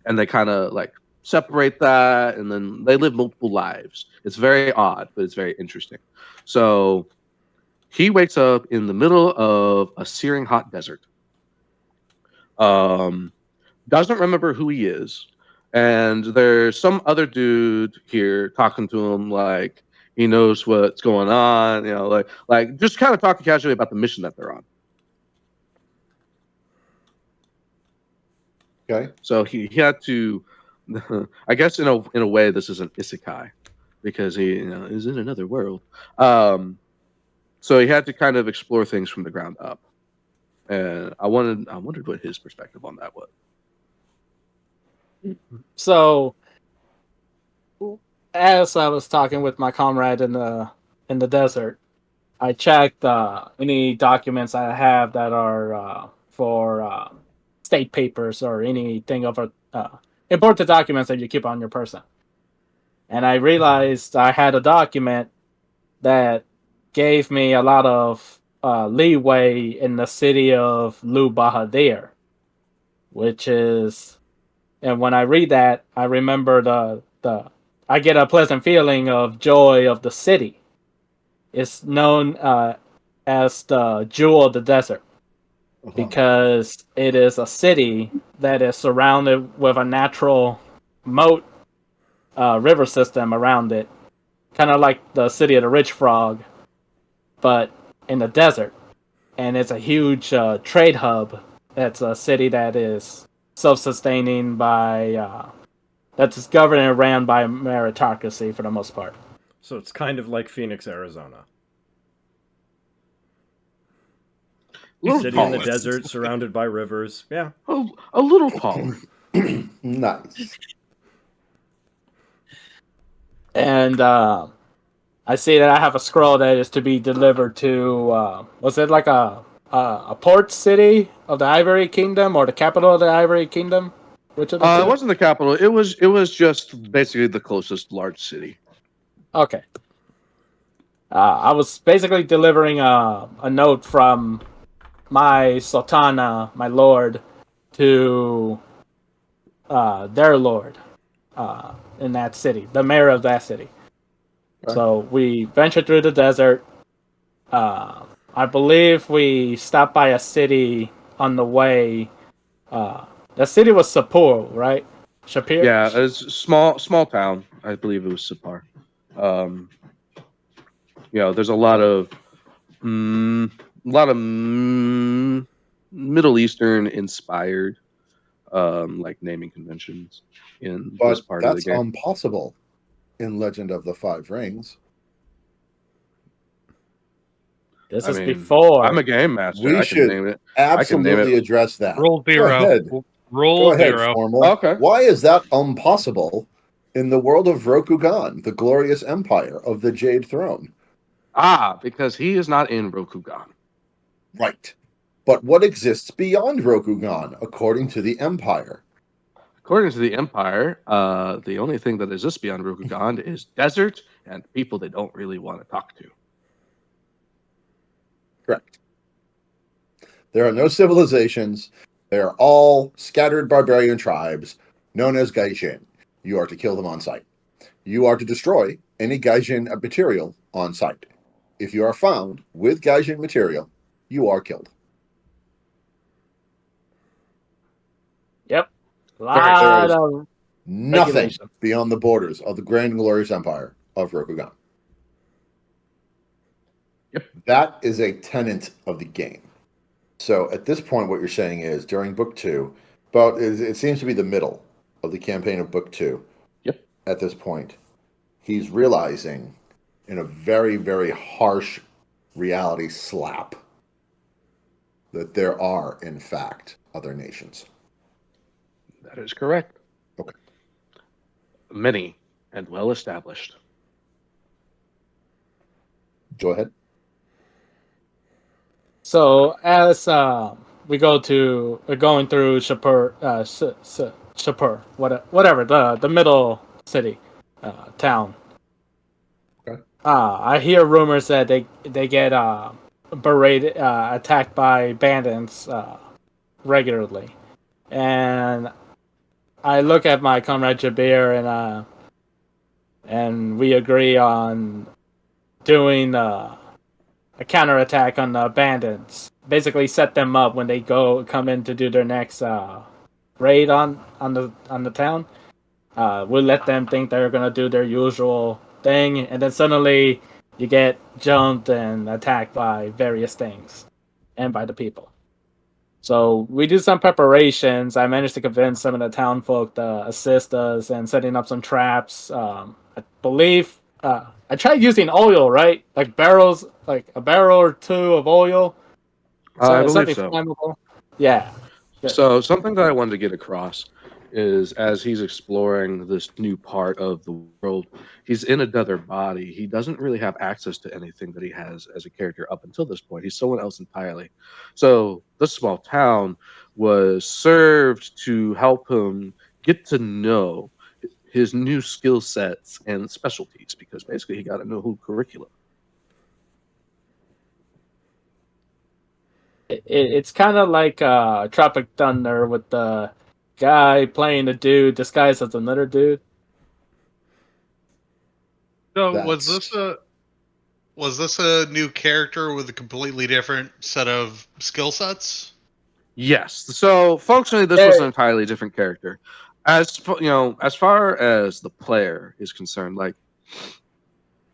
B: and they kind of like separate that, and then they live multiple lives. It's very odd, but it's very interesting. So he wakes up in the middle of a searing hot desert. Um, doesn't remember who he is, and there's some other dude here talking to him like he knows what's going on, like just kind of talking casually about the mission that they're on.
C: Okay.
B: So he had to, I guess in a way this is an isekai because he is in another world. So he had to kind of explore things from the ground up, and I wondered what his perspective on that was.
E: So, as I was talking with my comrade in the desert, I checked any documents I have that are for state papers or anything of important documents that you keep on your person. And I realized I had a document that gave me a lot of leeway in the city of Lu Bahadir, which is, and when I read that, I remember I get a pleasant feeling of joy of the city. It's known as the Jewel of the Desert because it is a city that is surrounded with a natural moat river system around it, kind of like the city of the Rich Frog, but in the desert. And it's a huge trade hub. It's a city that is self-sustaining by that's governed and ran by meritocracy for the most part.
A: So it's kind of like Phoenix, Arizona. City in the desert, surrounded by rivers. Yeah.
B: A little taller.
C: Nice.
E: And I see that I have a scroll that is to be delivered to, was it like a port city of the Ivory Kingdom or the capital of the Ivory Kingdom? Which of the two?
B: It wasn't the capital. It was just basically the closest large city.
E: Okay. I was basically delivering a note from my Sultana, my lord, to their lord in that city, the mayor of that city. Okay. So we ventured through the desert. I believe we stopped by a city on the way. The city was Sapur, right? Shapir?
B: Yeah, it's a small town. I believe it was Sapar. There's a lot of Middle Eastern inspired like naming conventions in this part of the game.
C: That's impossible in Legend of the Five Rings.
E: This is before.
B: I'm a game master.
C: We should
B: name it.
C: absolutely address that.
F: Rule zero.
C: Go ahead.
F: Rule
C: Go ahead,
F: zero.
C: Formal.
B: Okay.
C: Why is that impossible in the world of Rokugan, the glorious empire of the Jade Throne?
B: Because he is not in Rokugan.
C: Right. But what exists beyond Rokugan, according to the Empire?
B: According to the Empire, the only thing that exists beyond Rokugan is desert and people they don't really want to talk to.
C: Correct. There are no civilizations. They are all scattered barbarian tribes known as Gaijin. You are to kill them on sight. You are to destroy any Gaijin material on sight. If you are found with Gaijin material, you are killed.
E: Yep. Lot
C: There
E: of
C: nothing beyond the borders of the Grand and Glorious Empire of Rokugan.
B: Yep.
C: That is a tenet of the game. So at this point, what you're saying is during Book 2, but it seems to be the middle of the campaign of Book 2.
B: Yep.
C: At this point, he's realizing in a very, very harsh reality slap that there are, in fact, other nations.
B: That is correct.
C: Okay.
B: Many and well established.
C: Go ahead.
E: So as we go to we're going through Shapur, Shapur, whatever the middle city, town.
C: Okay.
E: I hear rumors that they get berated, attacked by bandits regularly, and I look at my comrade Jabir and we agree on doing a counterattack on the bandits. Basically, set them up when they come in to do their next raid on the town. We'll let them think they're gonna do their usual thing, and then suddenly you get jumped and attacked by various things and by the people. So we do some preparations. I managed to convince some of the town folk to assist us and setting up some traps. I believe I tried using oil, right? Like barrels, like a barrel or two of oil.
B: I believe
E: Something
B: so.
E: flammable. Yeah.
B: So something that I wanted to get across is as he's exploring this new part of the world, he's in another body. He doesn't really have access to anything that he has as a character up until this point. He's someone else entirely. So this small town was served to help him get to know his new skill sets and specialties because basically he got a new curriculum.
E: It's kind of like Tropic Thunder with the guy playing the dude disguised as another dude.
D: So
C: That's
D: was this a new character with a completely different set of skill sets?
B: Yes. So functionally, this was an entirely different character. As far as the player is concerned, like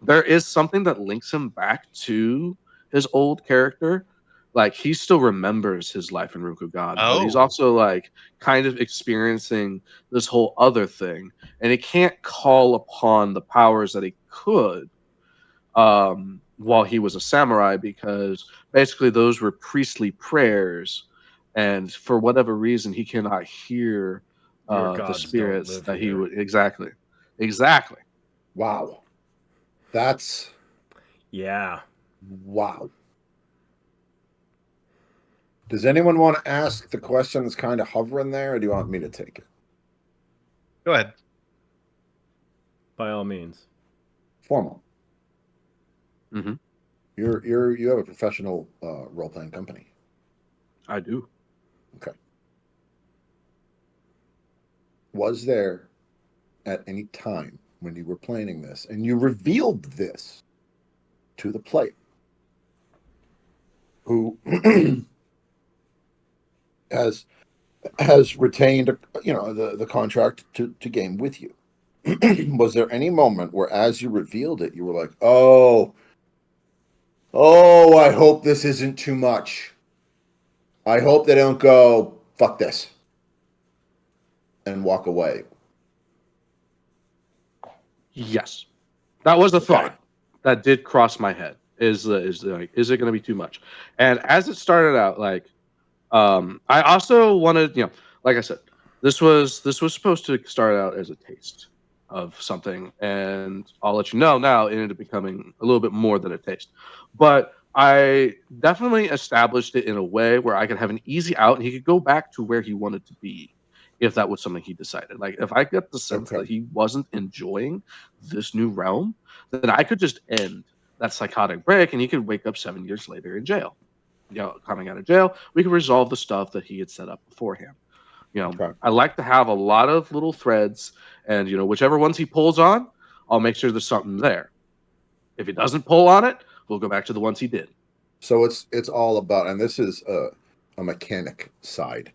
B: there is something that links him back to his old character. Like he still remembers his life in Rokugan, but he's
D: Oh.
B: also like kind of experiencing this whole other thing, and he can't call upon the powers that he could while he was a samurai because basically those were priestly prayers, and for whatever reason he cannot hear
A: Your
B: the
A: gods don't
B: spirits
A: live
B: that he
A: here.
B: would exactly.
C: wow. That's
A: Yeah.
C: wow. Does anyone want to ask the question that's kind of hovering there, or do you want me to take it?
D: Go ahead.
A: By all means.
C: Formal.
B: Hmm.
C: You have a professional role playing company.
B: I do.
C: Okay. Was there at any time when you were planning this and you revealed this to the player who has retained the contract to game with you? Was there any moment where as you revealed it you were like, oh, I hope this isn't too much, I hope they don't go fuck this and walk away?
B: Yes, that was a
C: Okay.
B: thought that did cross my head. Is like, is it going to be too much? And as it started out, like, I also wanted, like I said, this was supposed to start out as a taste of something, and I'll let you know now it ended up becoming a little bit more than a taste. But I definitely established it in a way where I could have an easy out, and he could go back to where he wanted to be if that was something he decided. Like if I get the sense
C: Okay.
B: that he wasn't enjoying this new realm, then I could just end that psychotic break, and he could wake up 7 years later in jail. Coming out of jail, we could resolve the stuff that he had set up beforehand.
C: Okay.
B: I like to have a lot of little threads, and whichever ones he pulls on, I'll make sure there's something there. If he doesn't pull on it, we'll go back to the ones he did.
C: So it's all about, and this is a mechanic side.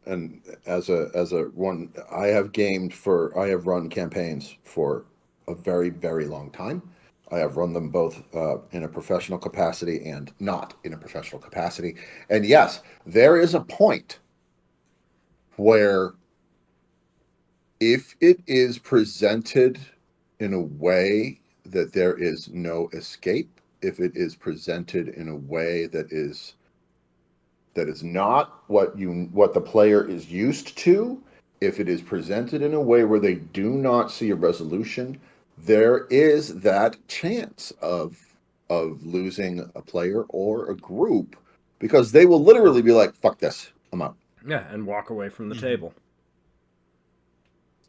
C: And as a one, I have run campaigns for a very, very long time. I have run them both in a professional capacity and not in a professional capacity. And yes, there is a point where if it is presented in a way that there is no escape, if it is presented in a way that is not what the player is used to, if it is presented in a way where they do not see a resolution, there is that chance of losing a player or a group because they will literally be like, "Fuck this, I'm out."
A: Yeah, and walk away from the table.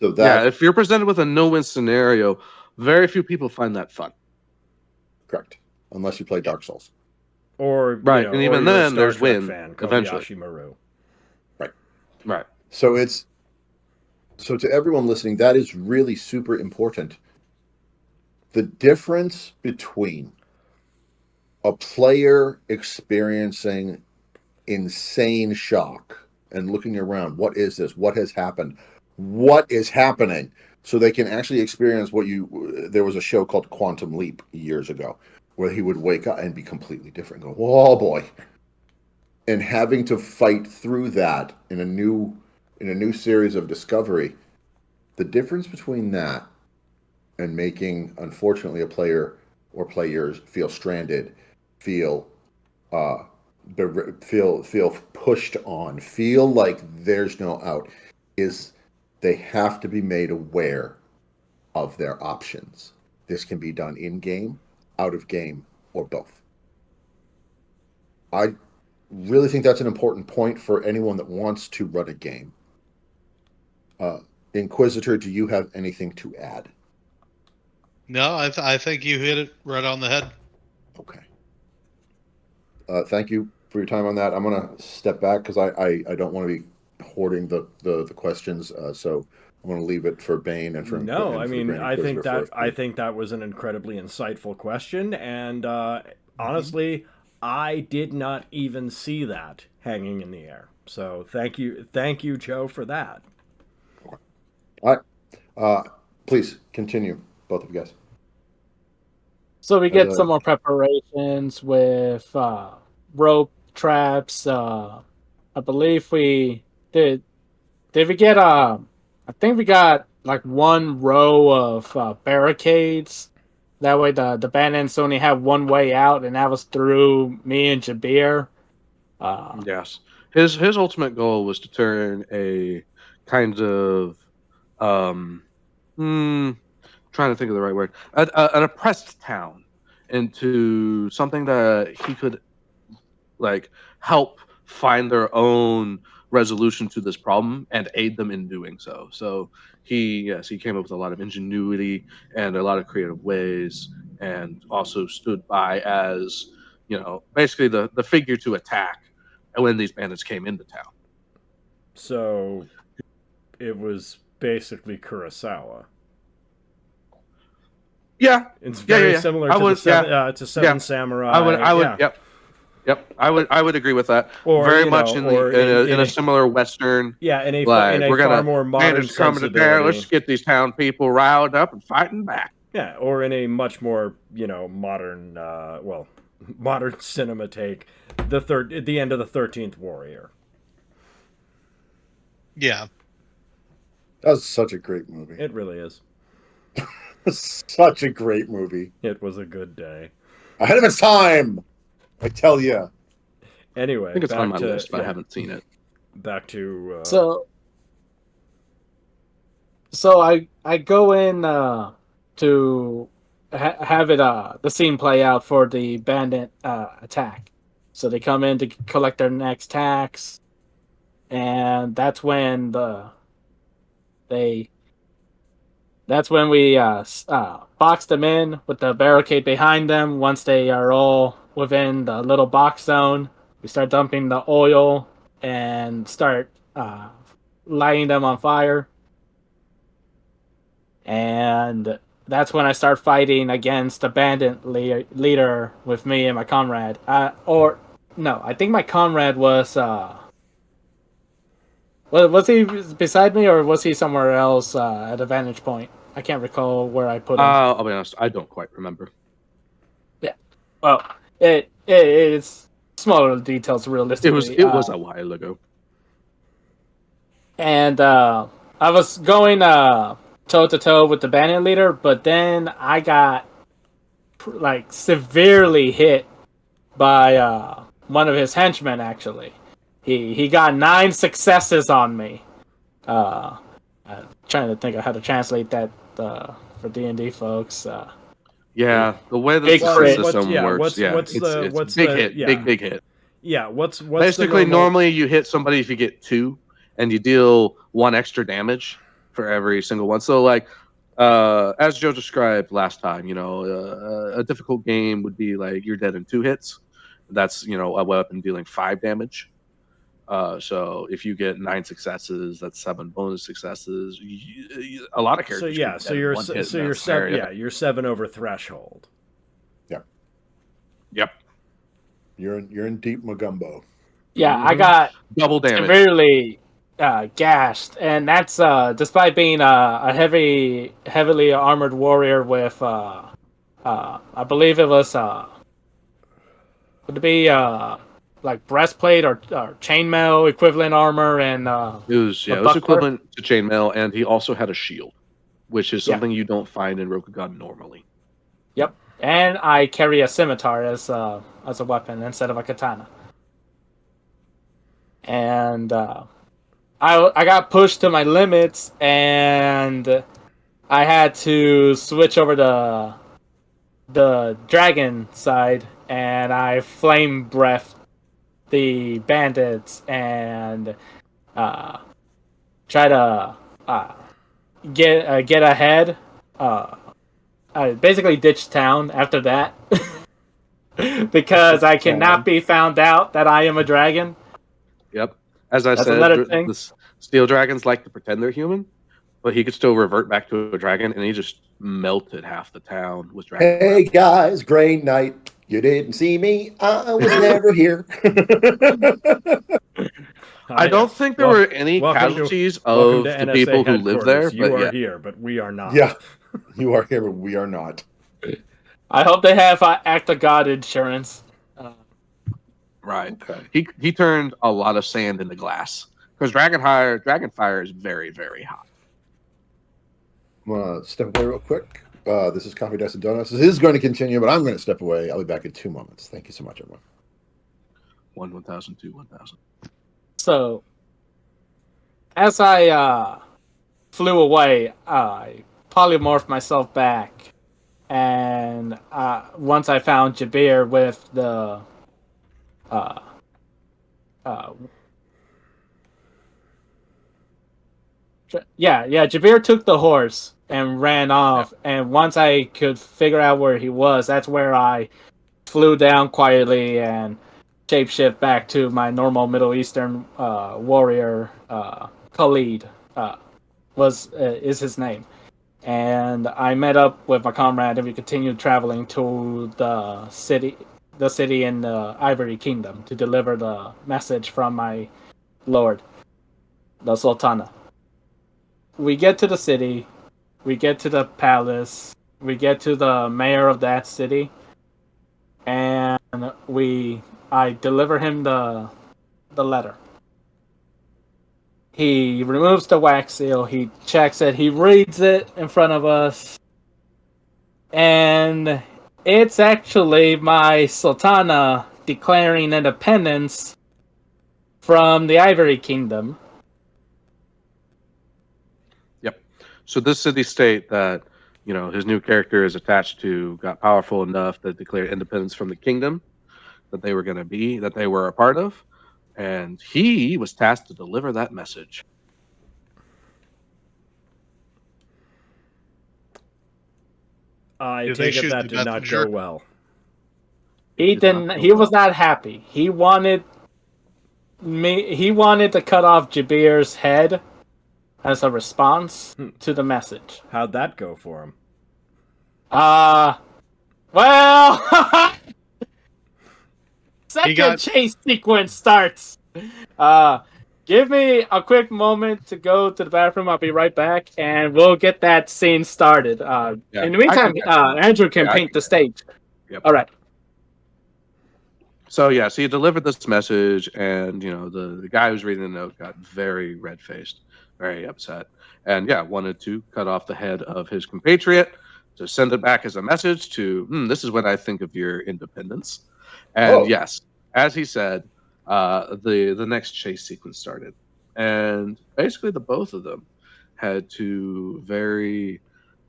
C: So that
B: if you're presented with a no-win scenario, very few people find that fun.
C: correct, unless you play Dark Souls.
A: Or
B: Right,
A: or
B: and even
A: you're a
B: then,
A: Star
B: there's
A: Trek
B: win
A: fan,
B: eventually.
A: Kobayashi Maru.
B: Right.
C: So to everyone listening, that is really super important. The difference between a player experiencing insane shock and looking around, what is this? What has happened? What is happening? So they can actually experience there was a show called Quantum Leap years ago where he would wake up and be completely different. Go, oh boy. And having to fight through that in a new series of Discovery, the difference between that and making, unfortunately, a player or players feel stranded, feel feel pushed on, feel like there's no out, is they have to be made aware of their options. This can be done in game, out of game, or both. I really think that's an important point for anyone that wants to run a game. Inquisitor, do you have anything to add?
D: No, I think you hit it right on the head.
C: Okay. Thank you for your time on that. I'm going to step back because I don't want to be hoarding the questions. So I'm going to leave it for Bane and for
A: No, I
C: and for
A: mean,
C: Grand
A: I think
C: Inquisitor
A: that
C: first.
A: I think that was an incredibly insightful question, and honestly, I did not even see that hanging in the air. So thank you, Joe, for that.
C: All right. Please continue, both of you guys.
E: So we get some more preparations with rope traps. I believe we did. Did we get I think we got like one row of barricades. That way the bandits only have one way out, and that was through me and Jabir.
B: Yes. His ultimate goal was to turn a kind of trying to think of the right word, an oppressed town into something that he could like help find their own resolution to this problem and aid them in doing so. So he came up with a lot of ingenuity and a lot of creative ways, and also stood by as basically the figure to attack when these bandits came into town.
A: So it was basically Kurosawa.
B: Yeah,
A: It's very similar to Seven Samurai.
B: I would, yep. I would agree with that.
A: Or
B: very much in a similar Western.
A: Yeah, in a
B: we're
A: far
B: gonna
A: more modern
B: coming to there. Let's get these town people riled up and fighting back.
A: Yeah, or in a much more modern, modern cinema take, the end of the 13th Warrior.
D: Yeah,
C: that was such a great movie.
A: It really is.
C: Such a great movie.
A: It was a good day.
C: Ahead of its time, I tell you.
A: Anyway,
B: I think it's on my list, but I haven't seen it.
A: Back to
E: So I go in to have it the scene play out for the bandit attack. So they come in to collect their next tax, and that's when we box them in with the barricade behind them. Once they are all within the little box zone, we start dumping the oil and start lighting them on fire. And that's when I start fighting against the bandit leader with me and my comrade. Or no, I think my comrade was he beside me, or was he somewhere else at a vantage point? I can't recall where I put him.
B: I'll be honest, I don't quite remember.
E: Yeah, well, it's smaller details realistically.
B: It was a while ago.
E: And I was going toe to toe with the bandit leader, but then I got severely hit by one of his henchmen. Actually, he got 9 successes on me. I'm trying to think of how to translate that for D&D folks.
B: The way the
E: Big crit.
B: system works,
A: What's
B: big hit.
A: Yeah, what's
B: Basically,
A: the normal?
B: normally you hit somebody if you get 2, and you deal 1 extra damage for every single one. So, like, as Joe described last time, a difficult game would be like you're dead in 2 hits. That's a weapon dealing 5 damage. So if you get 9 successes, that's 7 bonus successes. A lot of
A: So
B: characters could
A: yeah,
B: be dead in 1 hit in
A: you're
B: that
A: 7.
B: scenario.
A: Yeah, you're 7 over threshold.
B: Yep,
C: You're in deep Magumbo.
E: Yeah, I
A: Mhm.
E: got
B: double damage.
E: severely gashed, and that's despite being a heavily armored warrior with I believe it was would it be like breastplate or chainmail equivalent armor and
B: It
E: a
B: was
E: buckler.
B: equivalent to chainmail, and he also had a shield, which is
E: Yeah.
B: something you don't find in Rokugan normally.
E: Yep, and I carry a scimitar as a weapon instead of a katana. And I got pushed to my limits, and I had to switch over to the dragon side, and I flame breathed the bandits and uh, try to get ahead. I basically ditched town after that because I cannot be found out that I am a dragon.
B: Yep. As I
E: That's
B: said,
E: another thing.
B: the steel dragons like to pretend they're human, but he could still revert back to a dragon, and he just melted half the town with dragon breath.
C: Hey guys, great night. You didn't see me. I was never here.
B: I don't think there were any casualties
A: welcome to
B: of the
A: NSA
B: people who live there,
A: headquarters. You
B: but
A: are
B: yeah.
A: here, but we are not.
C: Yeah, you are here, but we are not.
E: I hope they have Act of God insurance.
B: Right.
C: Okay.
B: He turned a lot of sand into glass because dragon fire is very, very hot.
C: I'm gonna step away real quick. This is Coffee Dice and Donuts. This is going to continue, but I'm going to step away. I'll be back in 2 moments. Thank you so much, everyone.
B: 1,000, 1,000.
E: So, as I flew away, I polymorphed myself back, and once I found Jabir with the Jabir took the horse and ran off, and once I could figure out where he was, that's where I flew down quietly and shapeshift back to my normal Middle Eastern warrior. Khalid is his name, and I met up with my comrade, and we continued traveling to the city in the Ivory Kingdom to deliver the message from my lord, the Sultana. We get to the city, we get to the palace, we get to the mayor of that city, and I deliver him the letter. He removes the wax seal, he checks it, he reads it in front of us, and it's actually my Sultana declaring independence from the Ivory Kingdom.
B: Yep. So this city-state that his new character is attached to got powerful enough to declare independence from the kingdom that they were a part of, and he was tasked to deliver that message.
A: I
D: Did they
A: take it
D: shoot
A: that
D: the
A: did not
D: messenger?
A: go well.
E: He was not happy. He wanted to cut off Jabir's head as a response to the message.
A: How'd that go for him?
E: Well, second chase sequence starts. Give me a quick moment to go to the bathroom. I'll be right back, and we'll get that scene started. In the meantime, Andrew can paint the stage.
B: Yep.
E: All right.
B: So he delivered this message, and the guy who's reading the note got very red-faced, very upset, and wanted to cut off the head of his compatriot to send it back as a message to this is when I think of your independence. And yes, as he said, the next chase sequence started, and basically the both of them had to very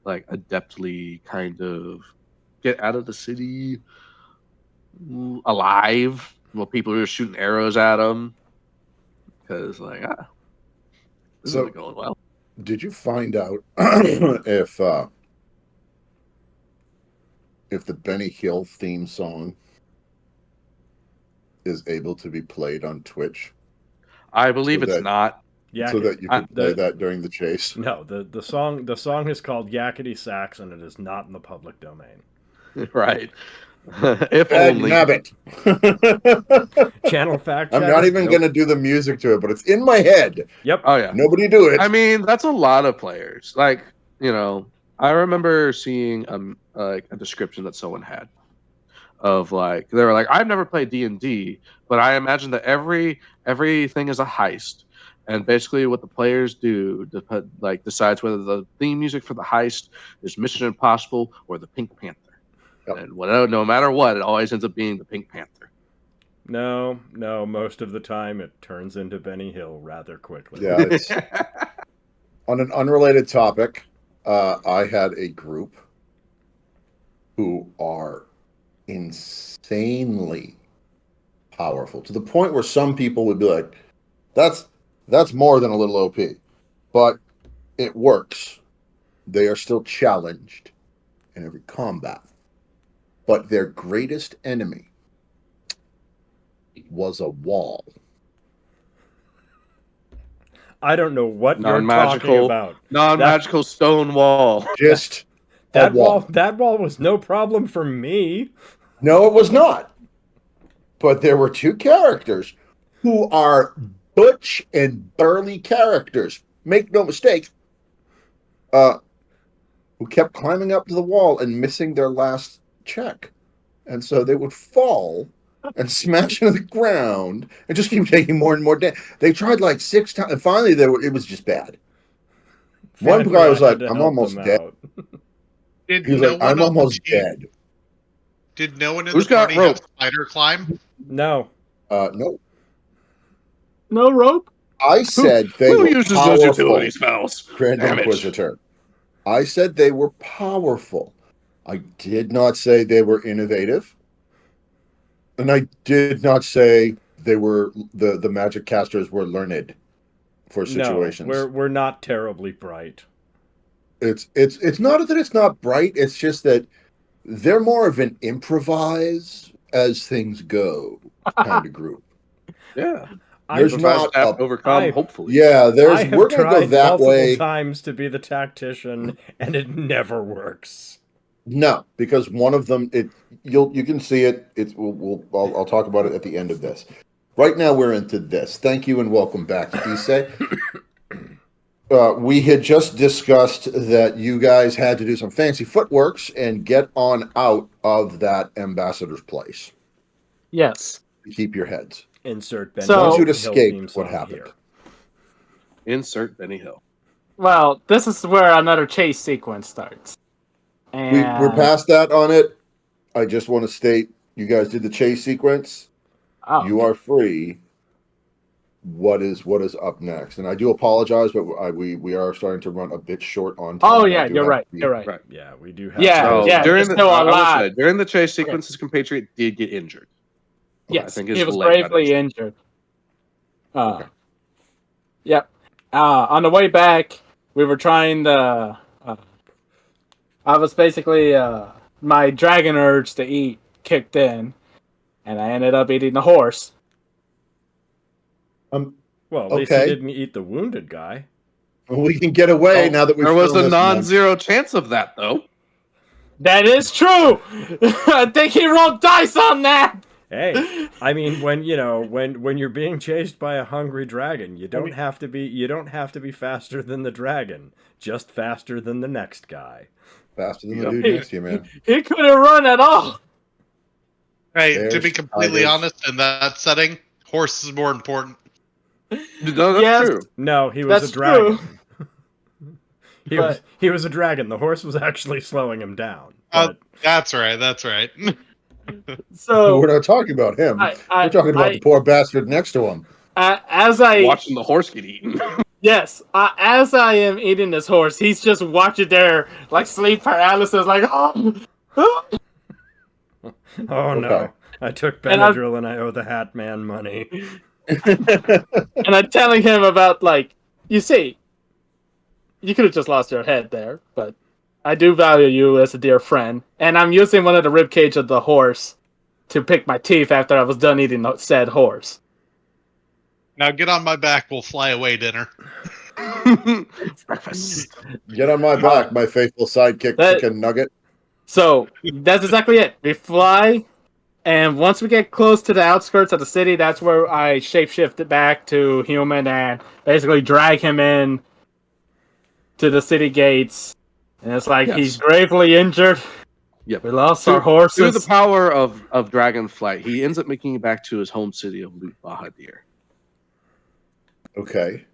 B: adeptly kind of get out of the city alive well, people are shooting arrows at him because this
C: So-
B: isn't going well.
C: Did you find out if the Benny Hill theme song is able to be played on Twitch
B: I believe it's
C: that-
B: not.
C: so that you can play that during the chase?
A: No, the song is called Yakety Sax, and it is not in the public domain.
B: Right. If
C: Bad
B: only.
C: nabbit.
A: Channel fact.
C: I'm
A: check?
C: not even
B: Nope.
C: going to do the music to it, but it's in my head.
A: Yep.
B: Oh yeah.
C: Nobody do it.
B: I mean, that's a lot of players. Like, I remember seeing a description that someone had of they were like, I've never played D&D, but I imagine that everything is a heist, and basically what the players do decides whether the theme music for the heist is Mission Impossible or the Pink Panther.
C: Yep.
B: And no matter what, it always ends up being the Pink Panther.
A: No, most of the time it turns into Benny Hill rather quickly.
C: Yeah, it's on an unrelated topic. I had a group who are insanely powerful to the point where some people would be like, that's more than a little OP, but it works. They are still challenged in every combat, but their greatest enemy was a wall.
A: I don't know what you're talking
B: Non-magical-
A: about.
B: Non-magical stone wall.
C: Just
A: That
C: a wall.
A: that wall was no problem for me.
C: No, it was not. But there were two characters who are butch and burly characters. Make no mistake. Who kept climbing up to the wall and missing their last check. And so they would fall and smash into the ground and just keep taking more and more damage. They tried like 6 times, and finally it was just bad. One
A: Finally,
C: guy was
A: I
C: like,
A: had to
C: I'm
A: help
C: almost
A: them
C: dead.
A: out.
D: Did
C: He was
D: no
C: like,
D: one
C: I'm
D: on the
C: almost
D: team-
C: dead.
D: Did no one in
B: Who's
D: the
B: got
D: party have
B: rope?
D: spider climb?
A: No.
C: No.
E: No rope?
C: I said they
B: Who
C: were
B: uses those
C: powerful.
B: utility spells?
C: Grand
B: Damn it.
C: Inquisitor. I said they were powerful. I did not say they were innovative. And I did not say they were the magic casters were learned for situations.
A: No, we're not terribly bright.
C: It's not that it's not bright, it's just that they're more of an improvise as things go kind of group.
B: Yeah.
C: There's
A: I've
C: not
B: have to overcome,
A: I-
B: hopefully.
C: Yeah,
A: I have
C: we're gonna go
A: tried
C: that
A: multiple
C: way.
A: times to be the tactician, and it never works.
C: No, because one of them, you can see it. I'll talk about it at the end of this. Right now, we're into this. Thank you and welcome back, Issei. We had just discussed that you guys had to do some fancy footworks and get on out of that ambassador's place
E: Yes.
C: to keep your heads.
A: Insert Benny
E: So-
A: Hill
C: Once you'd
A: theme
C: escaped,
A: song
C: what happened?
A: here.
B: Insert Benny Hill.
E: Well, this is where another chase sequence starts. And
C: We're past that on it. I just want to state, you guys did the chase sequence.
E: Oh,
C: You are free. What is up next? And I do apologize, but we are starting to run a bit short on time.
E: oh
C: I
E: yeah,
C: do
E: you're
C: have
E: right.
C: to be-
E: You're right.
B: Right.
A: Yeah, we do have.
E: Yeah,
B: So
E: yeah,
B: during
E: there's
B: the
E: still a
B: I will
E: lot.
B: say, during the chase sequence, his compatriot did get injured.
E: Yes,
B: I think
E: he
B: his
E: was
B: leg got
E: bravely injured.
C: Okay.
E: Yep. On the way back, we were trying to. I was basically my dragon urge to eat kicked in, and I ended up eating the horse.
A: Well, at least he
C: Okay.
A: didn't eat the wounded guy.
C: We can get away
B: Oh,
C: now that we've
B: there was
C: thrown
B: a
C: this one.
B: non-zero chance of that, though.
E: That is true. I think he rolled dice on that.
A: Hey, I mean, when you're being chased by a hungry dragon, you don't have to be faster than the dragon, just faster than the next guy.
C: Faster than
B: Yep.
C: the dude next to you, man.
E: He couldn't run at all.
D: Hey, to
C: There's
D: be completely
C: tigers.
D: honest, in that setting, horse is more important.
B: No, that's
E: Yes.
B: true.
A: No, he was
E: That's
A: a dragon.
E: true.
A: He was a dragon. The horse was actually slowing him down.
D: Oh,
A: But
D: that's right. That's right.
E: So
C: We're not talking about him. We're talking about the poor bastard next to him.
E: as I
B: Watching the horse get eaten.
E: yes, as I am eating this horse, he's just watching there like sleep paralysis, like oh.
A: Oh
C: Okay.
A: no. I took
E: And I'm-
A: Benadryl and I owe the Hat Man money.
E: And I'm telling him about, like, you see, you could have just lost your head there, but I do value you as a dear friend. And I'm using one of the rib cage of the horse to pick my teeth after I was done eating the said horse.
D: Now get on my back. We'll fly away dinner.
B: Breakfast.
C: Get on my back, my faithful sidekick,
E: That-
C: chicken nugget.
E: So that's exactly it. We fly, and once we get close to the outskirts of the city, that's where I shapeshift it back to human and basically drag him in to the city gates. And it's like
B: Yes.
E: he's gravely injured.
B: Yep.
E: We lost
B: Through-
E: our horses.
B: Through the power of dragon flight, he ends up making it back to his home city of Lut Bahadir
C: Okay.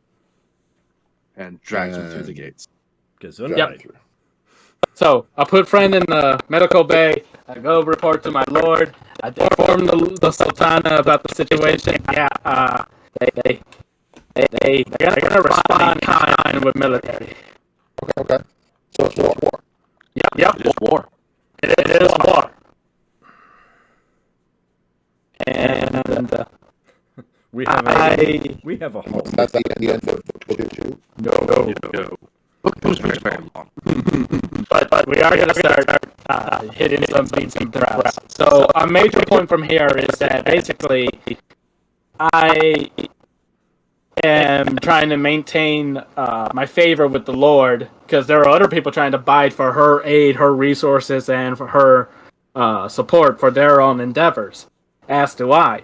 B: and drags him through the
C: And-
B: gates.
A: Gesundheit.
C: Driving through.
E: So I put friend in the medical bay. I go report to my lord. I inform the Sultana about the situation. Yeah, they're gonna respond in kind with military.
C: Okay. So it's war.
E: Yep.
B: It is war.
E: It is war. And
A: We have
E: I
A: we have a home.
C: That's the end of book 2.
B: Go. It was very long.
E: but we are gonna start hitting some beats and throws. So a major point from here is that basically I am trying to maintain my favor with the Lord because there are other people trying to bide for her aid, her resources, and for her support for their own endeavors. As do I.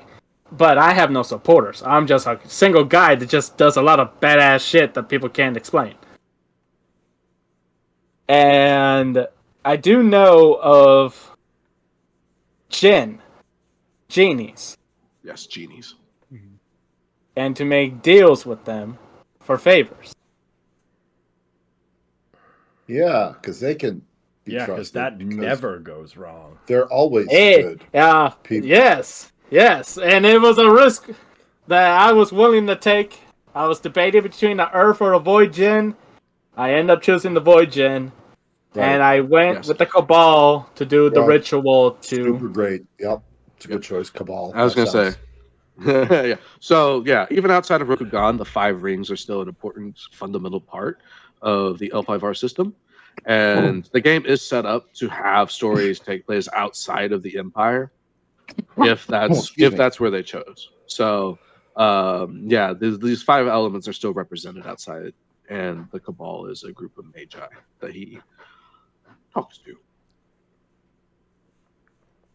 E: But I have no supporters. I'm just a single guy that just does a lot of badass shit that people can't explain. And I do know of genies,
B: Yes, genies.
E: and to make deals with them for favors.
C: Yeah, because they can be
A: Yeah, because
C: trusted.
A: that
C: because
A: never goes wrong.
C: They're always
E: Hey,
C: good. people.
E: yes, and it was a risk that I was willing to take. I was debating between the Earth or the Void Gen. I end up choosing the Void Gen, and I went
B: Yes.
E: with the Cabal to do the
C: Right.
E: ritual to.
C: Super great. Yep. It's a good choice. Cabal.
B: I was
C: That
B: gonna
C: sounds-
B: say. Yeah. So yeah, even outside of Rokugan, the 5 rings are still an important fundamental part of the L5R system. And the game is set up to have stories take place outside of the Empire, if
C: excuse me.
B: that's where they chose. So yeah, these 5 elements are still represented outside, and the Cabal is a group of magi that he talks to.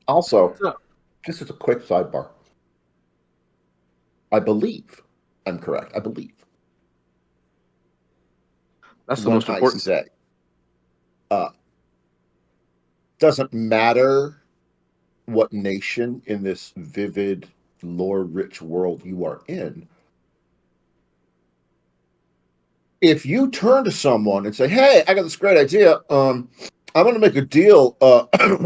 C: Also,
E: So-
C: just as a quick sidebar, I believe I'm correct. I believe
B: That's the
C: when
B: most important.
C: I say, doesn't matter what nation in this vivid, lore-rich world you are in. If you turn to someone and say, "Hey, I got this great idea. I'm going to make a deal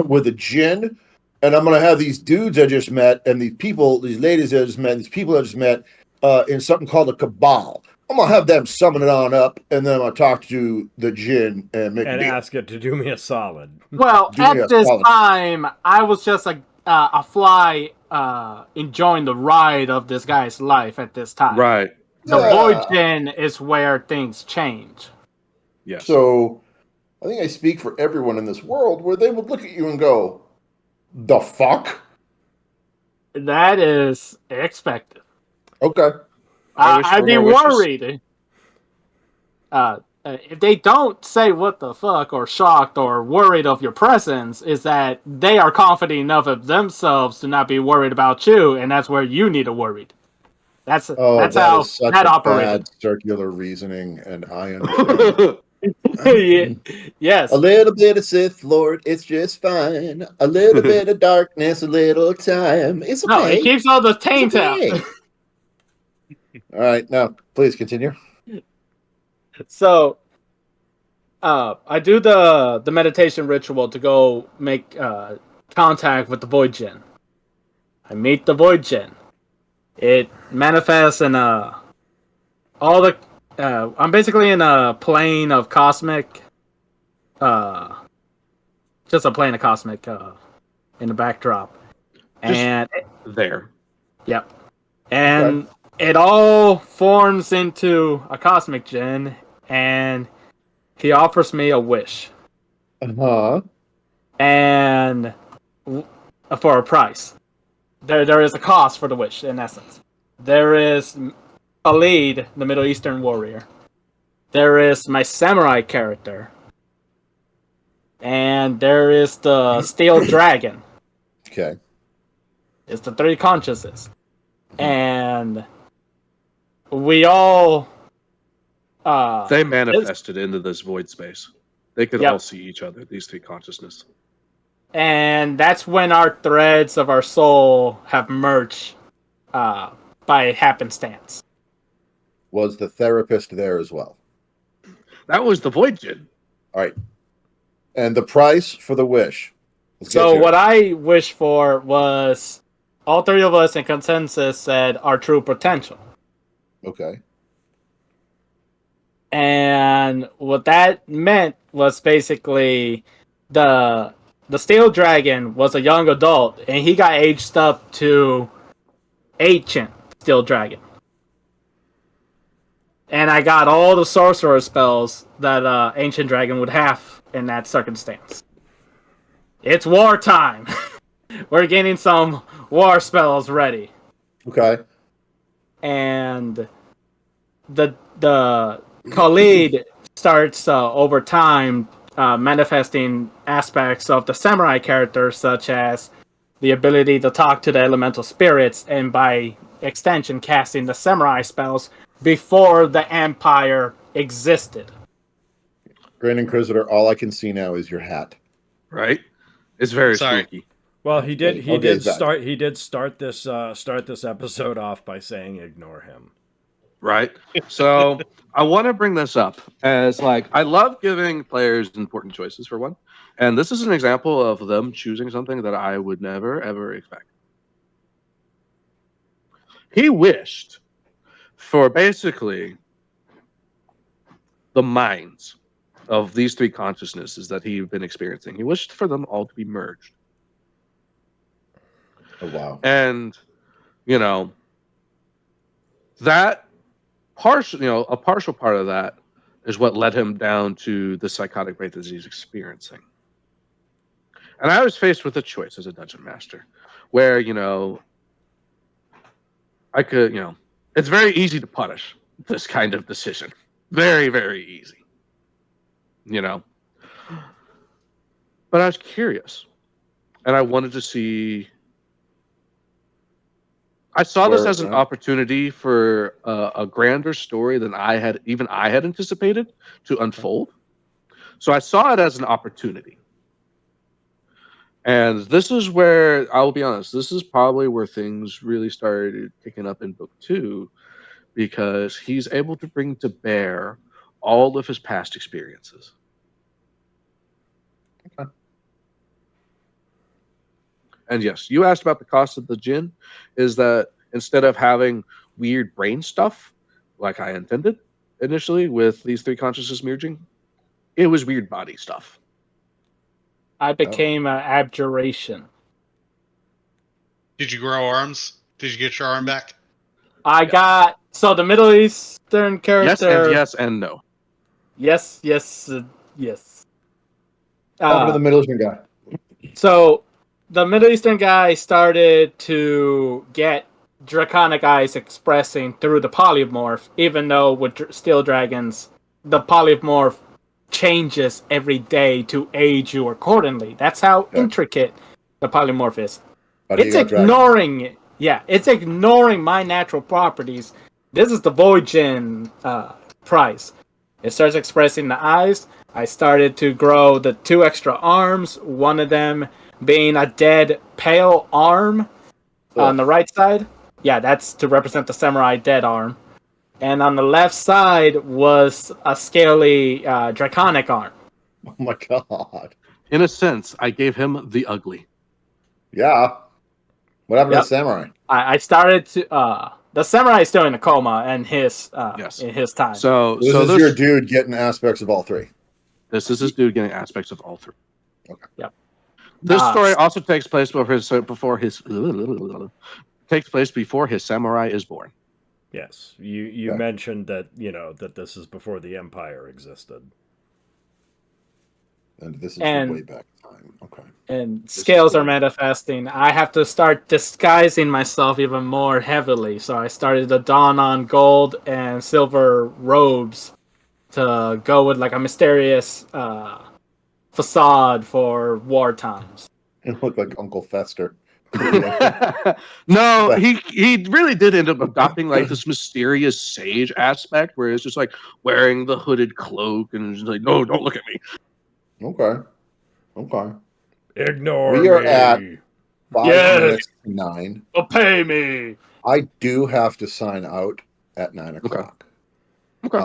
C: with a djinn, and I'm going to have these dudes I just met, and these people, these ladies I just met, and these people I just met, in something called a cabal. I'm going to have them summon it on up, and then I'm going to talk to the djinn and make a
A: And
C: deal."
A: ask it to do me a solid.
E: Well,
C: Do me a
E: at this
C: solid.
E: time, I was just a fly enjoying the ride of this guy's life at this time.
B: Right.
E: The
C: Yeah.
E: Void Gen is where things change.
B: Yes.
C: So I think I speak for everyone in this world where they would look at you and go, "The fuck?"
E: That is expected.
C: Okay.
B: I wish
E: I'd
B: for
E: be
B: more wishes.
E: worried. If they don't say what the fuck or shocked or worried of your presence, is that they are confident enough of themselves to not be worried about you, and that's where you need to worry. That's
C: Oh,
E: that's
C: that
E: how
C: is such
E: that
C: a
E: operated.
C: bad circular reasoning, and I understand.
E: Yes.
C: A little bit of Sith Lord, it's just fine. A little bit of darkness, a little time. It's okay.
E: No, it keeps all the
C: It's
E: taint
C: okay.
E: out.
C: All right, now please continue.
E: So, I do the meditation ritual to go make contact with the Void Gen. I meet the Void Gen. It manifests in all the. I'm basically in a plane of cosmic. Just a plane of cosmic in the backdrop.
B: Just
E: And
B: there.
E: yep. And it all forms into a cosmic djinn, and he offers me a wish.
C: Uh-huh.
E: And for a price. There is a cost for the wish, in essence. There is Khalid, the Middle Eastern warrior. There is my samurai character. And there is the steel dragon.
C: Okay.
E: It's the three consciences. And we all...
B: They manifested into this void space. They could
E: Yep.
B: all see each other, these three consciousness.
E: And that's when our threads of our soul have merged by happenstance.
C: Was the therapist there as well?
B: That was the void djinn.
C: All right. And the price for the wish.
E: So what I wished for was all three of us in consensus said our true potential.
C: Okay.
E: And what that meant was basically the steel dragon was a young adult, and he got aged up to ancient steel dragon. And I got all the sorcerer spells that ancient dragon would have in that circumstance. It's wartime. We're getting some war spells ready.
C: Okay.
E: And the Khalid starts over time manifesting aspects of the samurai character, such as the ability to talk to the elemental spirits, and by extension casting the samurai spells before the empire existed.
C: Grand Inquisitor, all I can see now is your hat.
B: Right? It's very
D: Sorry.
B: spooky.
A: Well, he did
C: Okay,
A: start this episode off by saying ignore him.
B: Right? So I want to bring this up as like I love giving players important choices for one. And this is an example of them choosing something that I would never ever expect. He wished for basically the minds of these three consciousnesses that he'd been experiencing. He wished for them all to be merged.
C: Oh, wow.
B: And, you know, that partial, a partial part of that is what led him down to the psychotic break that he's experiencing. And I was faced with a choice as a dungeon master where, I could, it's very easy to punish this kind of decision. Very, very easy. But I was curious. And I wanted to see. I saw this as an opportunity for a grander story than I had anticipated to unfold. So I saw it as an opportunity. And this is where, I'll be honest, this is probably where things really started picking up in book 2, because he's able to bring to bear all of his past experiences.
C: Okay.
B: And yes, you asked about the cost of the djinn, is that instead of having weird brain stuff, like I intended initially with these three consciousnesses merging, it was weird body stuff.
E: I became an abjuration.
D: Did you grow arms? Did you get your arm back?
E: I got... So the Middle Eastern character...
B: Yes and no.
E: Yes.
C: Talking to the Middle Eastern guy.
E: So the Middle Eastern guy started to get draconic eyes expressing through the polymorph, even though with steel dragons, the polymorph changes every day to age you accordingly. That's how intricate the polymorph is. It's ignoring it's ignoring my natural properties. This is the Void Djinn price. It starts expressing the eyes. I started to grow the 2 extra arms, one of them being a dead pale arm on the right side. Yeah, that's to represent the samurai dead arm. And on the left side was a scaly draconic arm.
C: Oh my god.
B: In a sense, I gave him the ugly.
C: Yeah. What happened to the samurai?
E: I started to... the samurai is still in a coma in his time.
B: So
C: this is your dude getting aspects of all 3.
B: This is his dude getting aspects of all 3.
C: Okay.
E: Yep.
B: This
E: Ah,
B: story also takes place before his takes place before his samurai is born.
A: Yes, you
C: Okay.
A: mentioned that that this is before the Empire existed.
C: And this is
E: And-
C: way back in time. Okay.
E: and
C: is
E: scales are
C: cool.
E: manifesting. I have to start disguising myself even more heavily. So I started to don on gold and silver robes to go with like a mysterious facade for war times.
C: It looked like Uncle Fester.
B: No, he really did end up adopting like this mysterious sage aspect where it's just like wearing the hooded cloak and just like, no, don't look at me.
C: Okay. Okay.
A: Ignore
C: We
A: me.
C: are at 5
E: Yes.
C: minutes to 9.
E: Well, pay me.
C: I do have to sign out at 9 o'clock.
B: Okay.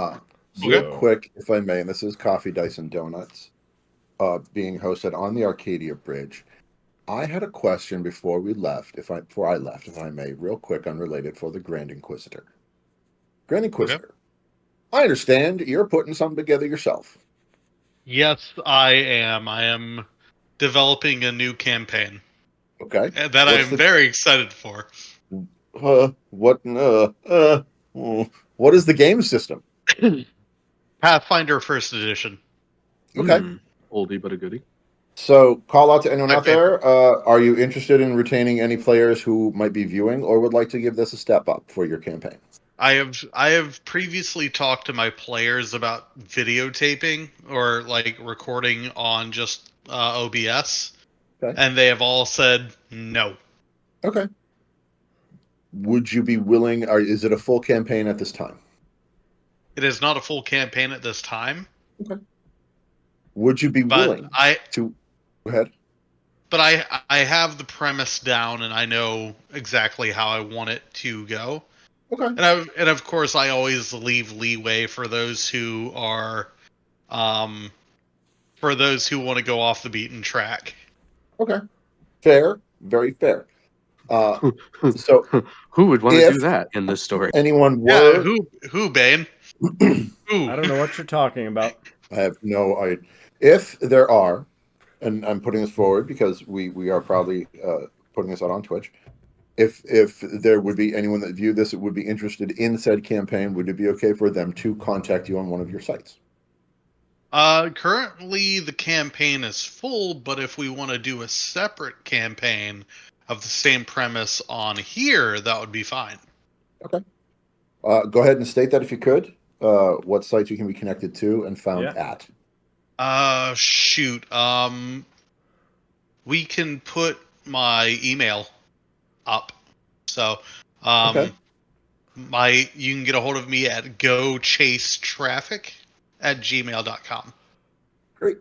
C: Real
A: So-
C: quick, if I may, and this is Coffee, Dice, and Donuts being hosted on the Arcadia Bridge. I had a question before we left, before I left, if I may, real quick, unrelated, for the Grand Inquisitor. Grand Inquisitor, I understand you're putting something together yourself.
D: Yes, I am. I am developing a new campaign
C: Okay.
D: that I am very excited for.
C: What is the game system?
D: Pathfinder First Edition.
C: Okay.
B: Oldie but a goodie.
C: So, call out to anyone
D: My
C: out there. Are you interested in retaining any players who might be viewing or would like to give this a step up for your campaign?
D: I have previously talked to my players about videotaping or like recording on just OBS,
C: Okay.
D: and they have all said no.
C: Okay. Would you be willing, or is it a full campaign at this time?
D: It is not a full campaign at this time,
C: Would you be
D: but
C: willing to go ahead?
D: But I have the premise down, and I know exactly how I want it to go.
C: Okay.
D: And of course, I always leave leeway for those who are, for those who want to go off the beaten track.
C: Okay. Fair. Very fair. So
B: Who would want to
C: if
B: do that in this story?
C: anyone
D: Yeah,
C: were,
D: who Bane? Who?
A: I don't know what you're talking about.
C: I have no idea. If there are, and I'm putting this forward because we are proudly putting this out on Twitch. If there would be anyone that viewed this that would be interested in said campaign, would it be okay for them to contact you on one of your sites?
D: Currently the campaign is full, but if we want to do a separate campaign of the same premise on here, that would be fine.
C: Okay. Go ahead and state that if you could. What sites you can be connected to and found at.
D: Shoot. We can put my email up. So,
C: Okay.
D: you can get a hold of me at gochasetraffic@gmail.com.
C: Great.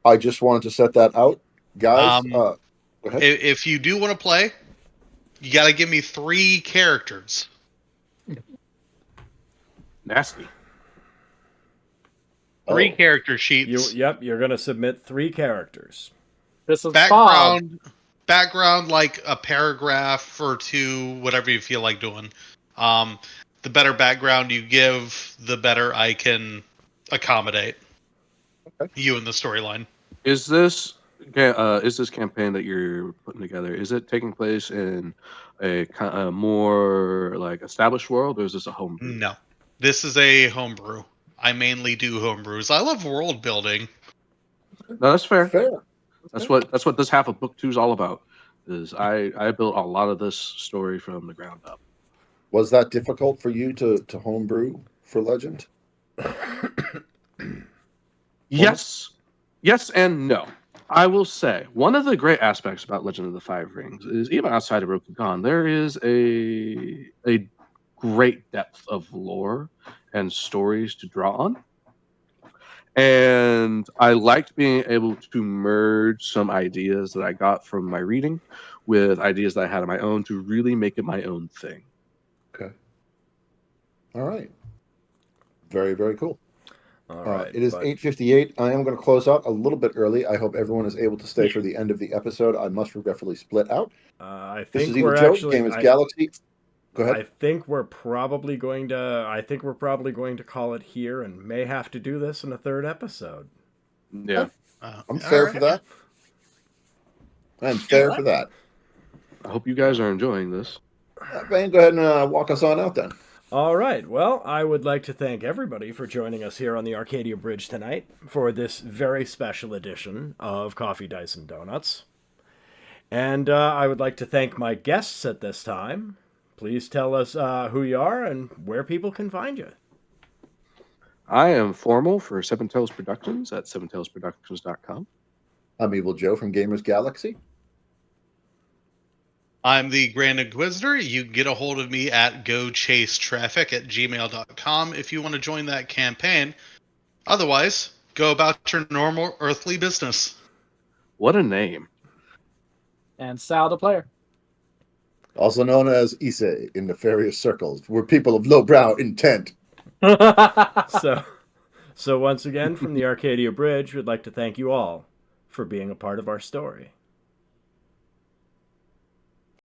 C: I just wanted to set that out, guys. Go ahead.
D: If you do want to play, you got to give me 3 characters.
B: Nasty.
D: 3 character sheets.
A: You're going to submit 3 characters.
E: This is Bob.
D: Background like a paragraph or 2, whatever you feel like doing. The better background you give, the better I can accommodate you in the storyline.
B: Is this campaign that you're putting together? Is it taking place in a more like established world, or is this a homebrew?
D: No, this is a homebrew. I mainly do homebrews. I love world building.
B: No, that's fair.
C: Fair.
B: That's what this half of book 2 is all about. Is I built a lot of this story from the ground up.
C: Was that difficult for you to homebrew for Legend?
B: Yes and no. I will say one of the great aspects about Legend of the Five Rings is even outside of Rokugan, there is a great depth of lore and stories to draw on. And I liked being able to merge some ideas that I got from my reading with ideas that I had on my own to really make it my own thing.
C: Okay. All right. Very, very cool.
A: All right.
C: It is 8:58. I am going to close out a little bit early. I hope everyone is able to stay for the end of the episode. I must regretfully split out.
A: I
C: This
A: think
C: is Evil
A: we're
C: Joe.
A: actually.
C: Game is Galaxy. Go ahead.
A: I think we're probably going to. I think we're probably going to call it here, and may have to do this in a 3rd episode.
B: Yeah.
C: I'm fair for that. I'm fair for that.
B: I hope you guys are enjoying this.
C: Bane, go ahead and walk us on out then.
A: All right. Well, I would like to thank everybody for joining us here on the Arcadia Bridge tonight for this very special edition of Coffee, Dice, and Donuts. And I would like to thank my guests at this time. Please tell us who you are and where people can find you.
B: I am Formal for Seven Tails Productions at seventailsproductions.com.
C: I'm Evil Joe from Gamers Galaxy.
D: I'm the Grand Inquisitor. You can get a hold of me at gochasetraffic@gmail.com if you want to join that campaign. Otherwise, go about your normal earthly business.
B: What a name.
E: And Sal the player.
C: Also known as Issei in nefarious circles. We're people of lowbrow intent.
A: So once again, from the Arcadia Bridge, we'd like to thank you all for being a part of our story.